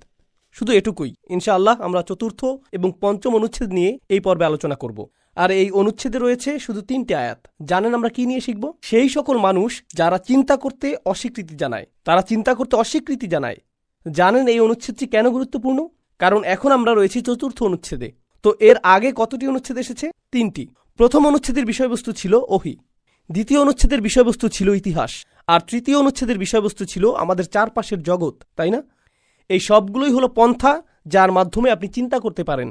শুধু এটুকুই। ইনশাআল্লাহ আমরা চতুর্থ এবং পঞ্চম অনুচ্ছেদ নিয়ে এই পর্বে আলোচনা করব। আর এই অনুচ্ছেদে রয়েছে শুধু 3টি আয়াত। জানেন আমরা কি নিয়ে শিখব? সেই সকল মানুষ যারা চিন্তা করতে অস্বীকৃতি জানায়, তারা চিন্তা করতে অস্বীকৃতি জানায়। জানেন এই অনুচ্ছেদটি কেন গুরুত্বপূর্ণ? কারণ এখন আমরা রয়েছি চতুর্থ অনুচ্ছেদে। তো এর আগে কতটি অনুচ্ছেদ এসেছে? 3টি। প্রথম অনুচ্ছেদের বিষয়বস্তু ছিল ওহী, দ্বিতীয় অনুচ্ছেদের বিষয়বস্তু ছিল ইতিহাস, আর তৃতীয় অনুচ্ছেদের বিষয়বস্তু ছিল আমাদের চারপাশের জগৎ, তাই না? এই সবগুলোই হলো পন্থা যার মাধ্যমে আপনি চিন্তা করতে পারেন।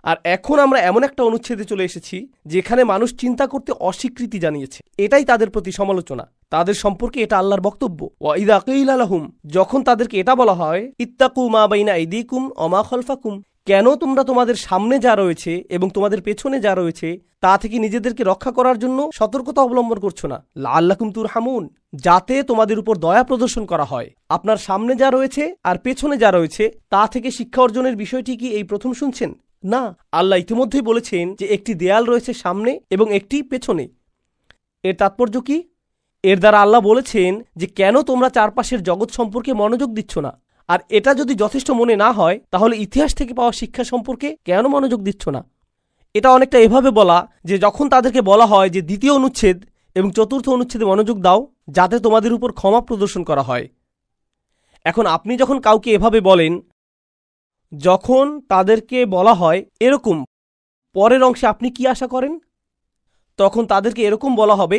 আর এখন আমরা এমন একটা অনুচ্ছেদে চলে এসেছি যেখানে মানুষ চিন্তা করতে অস্বীকৃতি জানিয়েছে। এটাই তাদের প্রতি সমালোচনা। তাদের সম্পর্কে এটা আল্লাহর বক্তব্য। ওয়াইদা কিলা লাহুম, যখন তাদেরকে এটা বলা হয়, ইত্তাকু মা বাইনা আইদিকুম ওয়া মা খালফাকুম, কেন তোমরা তোমাদের সামনে যা রয়েছে এবং তোমাদের পেছনে যা রয়েছে তা থেকে নিজেদেরকে রক্ষা করার জন্য সতর্কতা অবলম্বন করছো না? লাআল্লাকুম তুরহামুন, যাতে তোমাদের উপর দয়া প্রদর্শন করা হয়। আপনার সামনে যা রয়েছে আর পেছনে যা রয়েছে তা থেকে শিক্ষা অর্জনের বিষয়টি কি এই প্রথম শুনছেন? না, আল্লাহ ইতিমধ্যেই বলেছেন যে একটি দেয়াল রয়েছে সামনে এবং একটি পেছনে। এর তাৎপর্য কি? এর দ্বারা আল্লাহ বলেছেন যে কেন তোমরা চারপাশের জগৎ সম্পর্কে মনোযোগ দিচ্ছ না। আর এটা যদি যথেষ্ট মনে না হয়, তাহলে ইতিহাস থেকে পাওয়া শিক্ষা সম্পর্কে কেন মনোযোগ দিচ্ছ না? এটা অনেকটা এভাবে বলা যে যখন তাদেরকে বলা হয় যে দ্বিতীয় অনুচ্ছেদ এবং চতুর্থ অনুচ্ছেদে মনোযোগ দাও যাতে তোমাদের উপর ক্ষমা প্রদর্শন করা হয়। এখন আপনি যখন কাউকে এভাবে বলেন, যখন তাদেরকে বলা হয় এরকম, পরের অংশে আপনি কি আশা করেন? তখন তাদেরকে এরকম বলা হবে,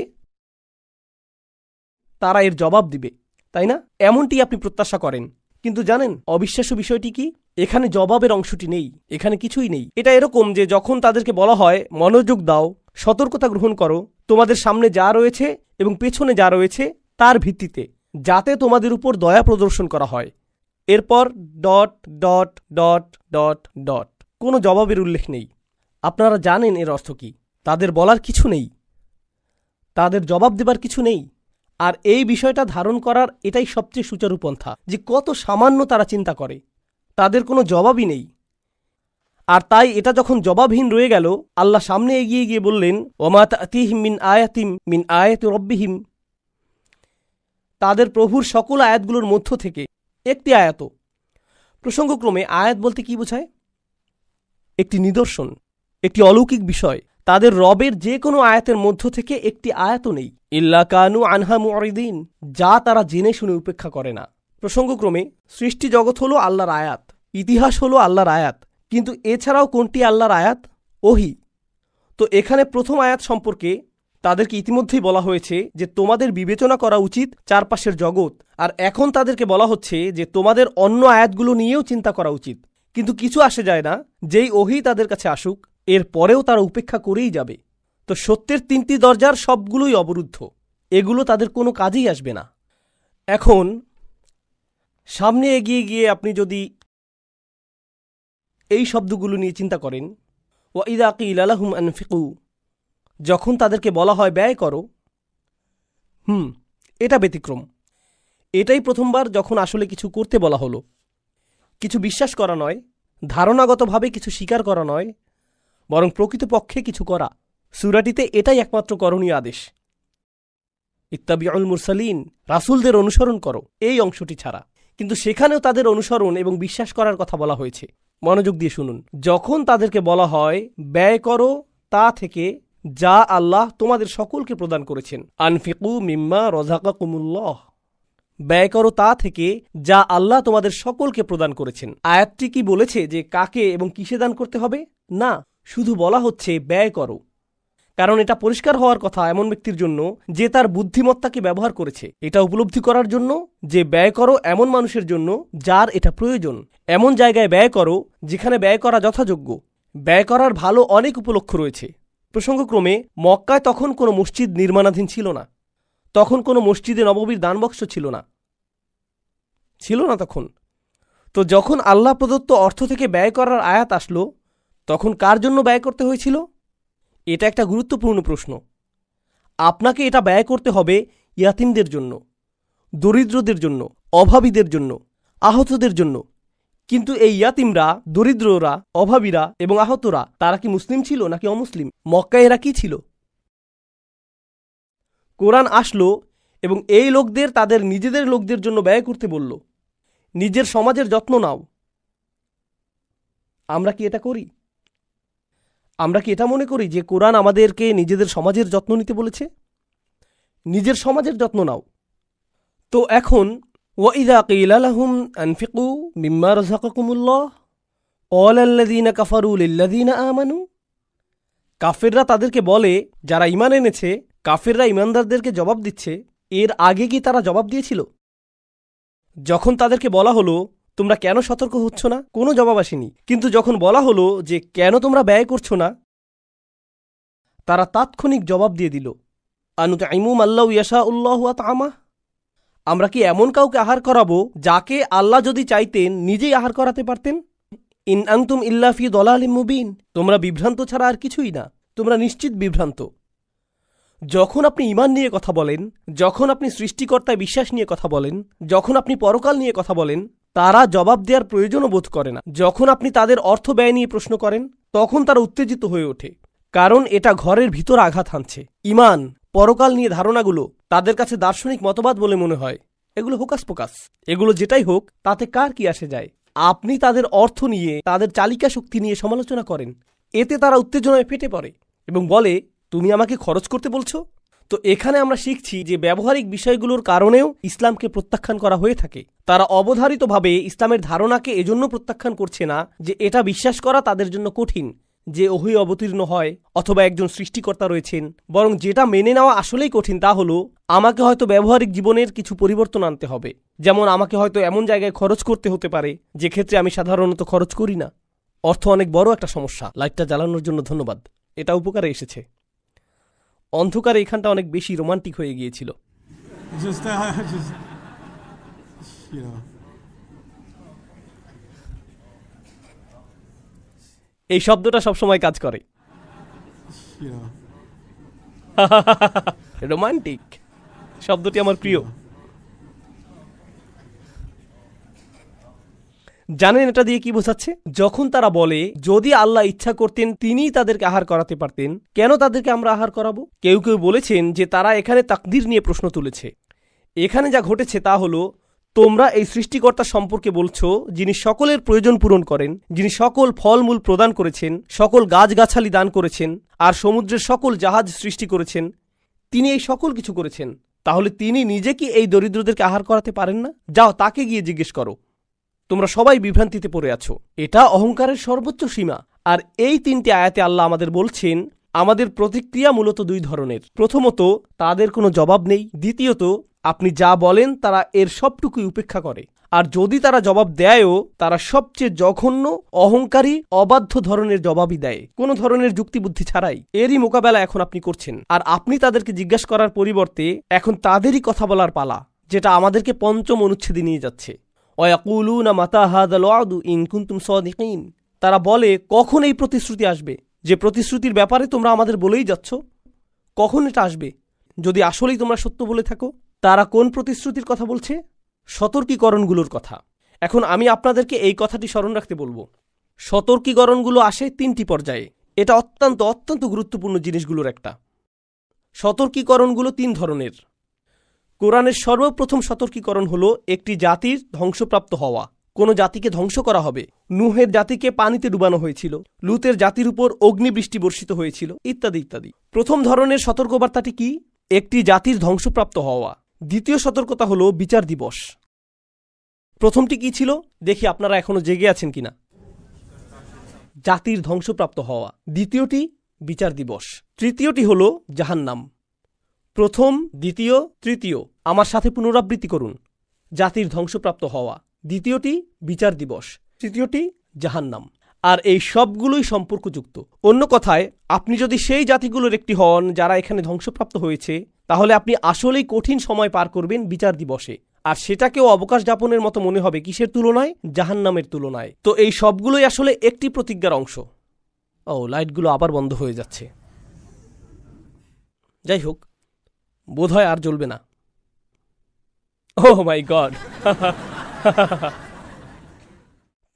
তারা এর জবাব দিবে, তাই না? এমনটি আপনি প্রত্যাশা করেন। কিন্তু জানেন অবিশ্বাস্য বিষয়টি কি? এখানে জবাবের অংশটি নেই, এখানে কিছুই নেই। এটা এরকম যে যখন তাদেরকে বলা হয় মনোযোগ দাও, সতর্কতা গ্রহণ করো, তোমাদের সামনে যা রয়েছে এবং পেছনে যা রয়েছে তার ভিত্তিতে, যাতে তোমাদের উপর দয়া প্রদর্শন করা হয়। এরপর dot dot dot dot dot, কোনো জবাবের উল্লেখ নেই। আপনারা জানেন এর অর্থ কি? তাদের বলার কিছু নেই, তাদের জবাব দেবার কিছু নেই। আর এই বিষয়টা ধারণ করার এটাই সবচেয়ে সুচারু পন্থা যে কত সামান্য তারা চিন্তা করে, তাদের কোনো জবাবই নেই। আর তাই এটা যখন জবাবহীন রয়ে গেল, আল্লাহ সামনে এগিয়ে গিয়ে বললেন, ওমা তাতিহিম মিন আয়াতিম মিন আয়াতি রব্বিহিম, তাদের প্রভুর সকল আয়াতগুলোর মধ্য থেকে একটি আয়াত। প্রসঙ্গক্রমে আয়াত বলতে কি বোঝায়? একটি নিদর্শন, একটি অলৌকিক বিষয়। তাদের রবের যে কোনো আয়াতের মধ্য থেকে একটি আয়াতও নেই, ইল্লা কানু আনহা মুরিদিন, যা তারা জেনে শুনে উপেক্ষা করে না। প্রসঙ্গক্রমে সৃষ্টি জগৎ হলো আল্লাহর আয়াত, ইতিহাস হলো আল্লাহর আয়াত, কিন্তু এছাড়াও কোনটি আল্লাহর আয়াত? ওহী। তো এখানে প্রথম আয়াত সম্পর্কে তাদেরকে ইতিমধ্যেই বলা হয়েছে যে তোমাদের বিবেচনা করা উচিত চারপাশের জগৎ। আর এখন তাদেরকে বলা হচ্ছে যে তোমাদের অন্য আয়াতগুলো নিয়েও চিন্তা করা উচিত। কিন্তু কিছু আসে যায় না, যেই ওহী তাদের কাছে আসুক এর পরেও তারা উপেক্ষা করেই যাবে। তো তো সত্যের 3টি দরজার সবগুলোই অবরুদ্ধ, এগুলো তাদের কোনো কাজেই আসবে না। এখন সামনে এগিয়ে গিয়ে আপনি যদি এই শব্দগুলো নিয়ে চিন্তা করেন, ওয়াইদা কিলা লাহুম আনফিকু, যখন তাদেরকে বলা হয় ব্যয় করো, এটা ব্যতিক্রম। এটাই প্রথমবার যখন আসলে কিছু করতে বলা হলো, কিছু বিশ্বাস করা নয়, ধারণাগতভাবে কিছু স্বীকার করা নয়, বরং প্রকৃতপক্ষে কিছু করা। সূরাটিতে এটাই একমাত্র করণীয় আদেশ। ইত্তাবিউল মুরসালিন, রাসূলদের অনুসরণ করো, এই অংশটি ছাড়া। কিন্তু সেখানেও তাদের অনুসরণ এবং বিশ্বাস করার কথা বলা হয়েছে। মনোযোগ দিয়ে শুনুন। যখন তাদেরকে বলা হয় ব্যয় করো তা থেকে যা আল্লাহ তোমাদের সকলকে প্রদান করেছেন, আনফিকু মিম্মা রাযাকাকুমুল্লাহ, ব্যয় করো তা থেকে যা আল্লাহ তোমাদের সকলকে প্রদান করেছেন। আয়াতটি কি বলেছে যে কাকে এবং কিসে দান করতে হবে? না, শুধু বলা হচ্ছে ব্যয় করো। কারণ এটা পরিষ্কার হওয়ার কথা এমন ব্যক্তির জন্য যে তার বুদ্ধিমত্তাকে ব্যবহার করেছে, এটা উপলব্ধি করার জন্য যে ব্যয় করো এমন মানুষের জন্য যার এটা প্রয়োজন। এমন জায়গায় ব্যয় করো যেখানে ব্যয় করা যথাযোগ্য। ব্যয় করার ভালো অনেক উপলক্ষ রয়েছে। প্রসঙ্গক্রমে মক্কায় তখন কোনো মসজিদ নির্মাণাধীন ছিল না, তখন কোনো মসজিদে নববীর দানবক্স ছিল না তখন। তো যখন আল্লাহ প্রদত্ত অর্থ থেকে ব্যয় করার আয়াত আসলো, তখন কার জন্য ব্যয় করতে হয়েছিল? এটা একটা গুরুত্বপূর্ণ প্রশ্ন। আপনাকে এটা ব্যয় করতে হবে ইয়াতিমদের জন্য, দরিদ্রদের জন্য, অভাবীদের জন্য, আহতদের জন্য। কিন্তু এই ইয়াতিমরা, দরিদ্ররা, অভাবীরা এবং আহতরা তারা কি মুসলিম ছিল নাকি অমুসলিম? মক্কায় এরা কি ছিল? কোরআন আসলো এবং এই লোকদের তাদের নিজেদের লোকদের জন্য ব্যয় করতে বলল। নিজের সমাজের যত্ন নাও। আমরা কি এটা করি? আমরা কি এটা মনে করি যে কোরআন আমাদেরকে নিজেদের সমাজের যত্ন নিতে বলেছে? নিজের সমাজের যত্ন নাও। তো এখন ওয়াইদা কিলা লাহুম আনফিকু মিম্মা রাযাকাকুমুল্লাহ ক্বালাল্লাযীনা কাফারু লিল্লাযীনা আমানু, কাফেররা তাদেরকে বলে, যারা ঈমান এনেছে, কাফেররা ঈমানদারদেরকে জবাব দিচ্ছে। এর আগে কি তারা জবাব দিয়েছিল? যখন তাদেরকে বলা হলো তোমরা কেন সতর্ক হচ্ছ না, কোনো জবাব আসেনি। কিন্তু যখন বলা হলো যে কেন তোমরা ব্যয় করছো না, তারা তাৎক্ষণিক জবাব দিয়ে দিল, আনুতঈমু মাল্লাউ ইয়াশাউল্লাহু আত'আমাহ, আমরা কি এমন কাউকে আহার করাবো যাকে আল্লাহ যদি চাইতেন নিজেই আহার করাতে পারতেন? ইন আনতুম ইল্লা ফি দালালিম মুবিন, তোমরা বিভ্রান্ত ছাড়া আর কিছুই না, তোমরা নিশ্চিত বিভ্রান্ত। যখন আপনি ঈমান নিয়ে কথা বলেন, যখন আপনি সৃষ্টিকর্তায় বিশ্বাস নিয়ে কথা বলেন, যখন আপনি পরকাল নিয়ে কথা বলেন, তারা জবাব দেওয়ার প্রয়োজনও বোধ করে না। যখন আপনি তাদের অর্থ ব্যয় নিয়ে প্রশ্ন করেন, তখন তারা উত্তেজিত হয়ে ওঠে, কারণ এটা ঘরের ভিতর আঘাত হানছে। ঈমান, পরকাল নিয়ে ধারণাগুলো তাদের কাছে দার্শনিক মতবাদ বলে মনে হয়। এগুলো হোকাস পোকাস। এগুলো যেটাই হোক, তাতে কার কি আসে যায়? আপনি তাদের অর্থ নিয়ে, তাদের চালিকা শক্তি নিয়ে সমালোচনা করেন, এতে তারা উত্তেজনায় ফেটে পড়ে এবং বলে, তুমি আমাকে খরচ করতে বলছো? তো এখানে আমরা শিখছি যে ব্যবহারিক বিষয়গুলোর কারণেও ইসলামকে প্রত্যাখ্যান করা হয়ে থাকে। তারা অবধারিতভাবে ইসলামের ধারণাকে এজন্য প্রত্যাখ্যান করছে না যে এটা বিশ্বাস করা তাদের জন্য কঠিন, যে ওহী অবতীর্ণ হয় অথবা একজন সৃষ্টিকর্তা রয়েছেন, বরং যেটা মেনে নেওয়া আসলেই কঠিন তা হলো আমাকে হয়তো ব্যবহারিক জীবনের কিছু পরিবর্তন আনতে হবে। যেমন আমাকে হয়তো এমন জায়গায় খরচ করতে হতে পারে যে ক্ষেত্রে আমি সাধারণত খরচ করি না। অর্থ অনেক বড় একটা সমস্যা। লাইটটা জ্বালানোর জন্য ধন্যবাদ, এটা উপকারে এসেছে। অন্ধকারে এখানটা অনেক বেশি রোমান্টিক হয়ে গিয়েছিল। এই শব্দটা সবসময় কাজ করে। রোমান্টিক শব্দটি আমার প্রিয়। জানেন এটা দিয়ে কি বোঝাচ্ছে? যখন তারা বলে যদি আল্লাহ ইচ্ছা করতেন তিনিই তাদেরকে আহার করাতে পারতেন, কেন তাদেরকে আমরা আহার করাবো? কেউ কেউ বলেছেন যে তারা এখানে তাকদীর নিয়ে প্রশ্ন তুলেছে। এখানে যা ঘটেছে তা হলো, তোমরা এই সৃষ্টিকর্তা সম্পর্কে বলছো যিনি সকলের প্রয়োজন পূরণ করেন, যিনি সকল ফলমূল প্রদান করেছেন, সকল গাছগাছালি দান করেছেন, আর সমুদ্রের সকল জাহাজ সৃষ্টি করেছেন, তিনি এই সকল কিছু করেছেন। তাহলে তিনি নিজে কি এই দরিদ্রদেরকে আহার করাতে পারেন না? যাও তাকে গিয়ে জিজ্ঞেস করো। তোমরা সবাই বিভ্রান্তিতে পড়ে আছো। এটা অহংকারের সর্বোচ্চ সীমা। আর এই 3টি আয়াতে আল্লাহ আমাদের বলছেন আমাদের প্রতিক্রিয়া মূলত 2 ধরনের। প্রথমত, তাদের কোনো জবাব নেই। দ্বিতীয়ত, আপনি যা বলেন তারা এর সবটুকুই উপেক্ষা করে। আর যদি তারা জবাব দেয়ও তারা সবচেয়ে জঘন্য, অহংকারী, অবাধ্য ধরনের জবাবই দেয়, কোনো ধরনের যুক্তিবুদ্ধি ছাড়াই। এরই মোকাবেলা এখন আপনি করছেন, আর আপনি তাদেরকে জিজ্ঞাসা করার পরিবর্তে এখন তাদেরই কথা বলার পালা, যেটা আমাদেরকে পঞ্চম অনুচ্ছেদে নিয়ে যাচ্ছে। ওয়ায়াকুলুনা মাতা হাযাল ওয়াদু ইন কুনতুম সাদিকিন। তারা বলে, কখন এই প্রতিশ্রুতি আসবে, যে প্রতিশ্রুতির ব্যাপারে তোমরা আমাদের বলেই যাচ্ছ, কখন এটা আসবে যদি আসলেই তোমরা সত্য বলে থাকো? তারা কোন প্রতিশ্রুতির কথা বলছে? সতর্কীকরণগুলোর কথা। এখন আমি আপনাদেরকে এই কথাটি স্মরণ রাখতে বলবো, সতর্কীকরণগুলো আসে 3টি পর্যায়ে। এটা অত্যন্ত অত্যন্ত গুরুত্বপূর্ণ জিনিসগুলোর একটা। সতর্কীকরণগুলো 3 ধরনের। কোরআনের সর্বপ্রথম সতর্কীকরণ হলো একটি জাতির ধ্বংসপ্রাপ্ত হওয়া, কোনো জাতিকে ধ্বংস করা হবে। নূহের জাতিকে পানিতে ডুবানো হয়েছিল, লুতের জাতির উপর অগ্নিবৃষ্টি বর্ষিত হয়েছিল, ইত্যাদি ইত্যাদি। প্রথম ধরনের সতর্কবার্তাটি কি? একটি জাতির ধ্বংসপ্রাপ্ত হওয়া। দ্বিতীয় সতর্কতা হলো বিচার দিবস। প্রথমটি কি ছিল দেখি আপনারা এখনো জেগে আছেন কিনা। জাতির ধ্বংসপ্রাপ্ত হওয়া। দ্বিতীয়টি বিচার দিবস। তৃতীয়টি হলো জাহান্নাম। প্রথম, দ্বিতীয়, তৃতীয় আমার সাথে পুনরাবৃত্তি করুন। জাতির ধ্বংসপ্রাপ্ত হওয়া, দ্বিতীয়টি বিচার দিবস, তৃতীয়টি জাহান্নাম। আর এই সবগুলোই সম্পর্কযুক্ত। অন্য কথায়, আপনি যদি সেই জাতিগুলোর একটি হন যারা এখানে ধ্বংসপ্রাপ্ত হয়েছে, তাহলে আপনি আসলেই কঠিন সময় পার করবেন বিচার দিবসে। আর সেটাকেও অবকাশ যাপনের মতো মনে হবে কিসের তুলনায়? জাহান্নামের তুলনায়। তো এই সবগুলোই আসলে একটি প্রতিজ্ঞার অংশ। ও, লাইটগুলো আবার বন্ধ হয়ে যাচ্ছে। যাই হোক, বোধহয় আর জ্বলবে না। ও মাই গড,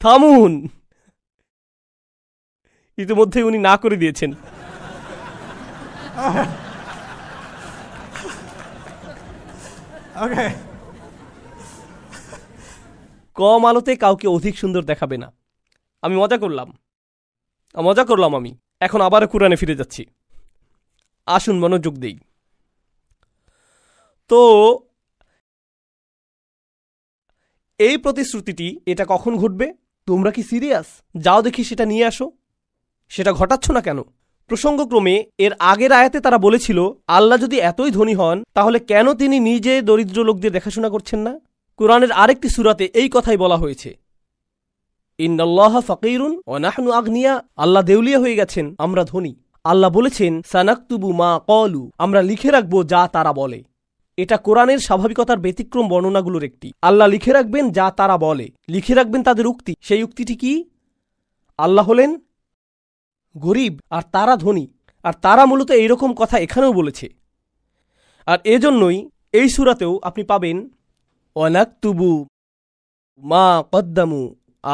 থামুন। ইতিমধ্যে উনি না করে দিয়েছেন। কম আলোতে কাউকে অধিক সুন্দর দেখাবে না। আমি মজা করলাম। আমি এখন আবার কোরআনে ফিরে যাচ্ছি। আসুন মনোযোগ দেই। তো এই প্রতিশ্রুতিটি, এটা কখন ঘটবে? তোমরা কি সিরিয়াস? যাও দেখি সেটা নিয়ে আসো। সেটা ঘটাচ্ছ না কেন? প্রসঙ্গক্রমে এর আগের আয়াতে তারা বলেছিল, আল্লাহ যদি এতই ধনী হন তাহলে কেন তিনি নিজে দরিদ্র লোকদের দেখাশোনা করছেন না? কোরআনের আরেকটি সূরাতে এই কথাই বলা হয়েছে, ইন্নাল্লাহা ফাকিরুন ওয়া নাহনু আগনিয়া। আল্লাহ দেউলিয়া হয়ে গেছেন, আমরা ধনী। আল্লাহ বলেছেন, সানাকতুবু মা ক্বালু, আমরা লিখে রাখবো যা তারা বলে। এটা কোরআনের স্বাভাবিকতার ব্যতিক্রম বর্ণনাগুলোর একটি। আল্লাহ লিখে রাখবেন যা তারা বলে, লিখে রাখবেন তাদের উক্তি। সেই উক্তিটি কি? আল্লাহ হলেন গরিব আর তারা ধনী। আর তারা মূলত এইরকম কথা এখানেও বলেছে। আর এজন্যই এই সূরাতেও আপনি পাবেন, ওয়ানাকতুবু মা কদ্দামু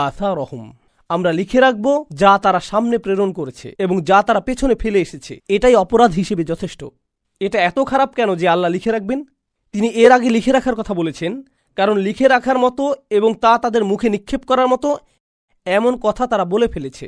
আসারহুম, আমরা লিখে রাখব যা তারা সামনে প্রেরণ করেছে এবং যা তারা পেছনে ফেলে এসেছে। এটাই অপরাধ হিসেবে যথেষ্ট। এটা এত খারাপ কেন যে আল্লাহ লিখে রাখবেন? তিনি এর আগে লিখে রাখার কথা বলেছেন, কারণ লিখে রাখার মতো এবং তা তাদের মুখে নিক্ষেপ করার মতো এমন কথা তারা বলে ফেলেছে।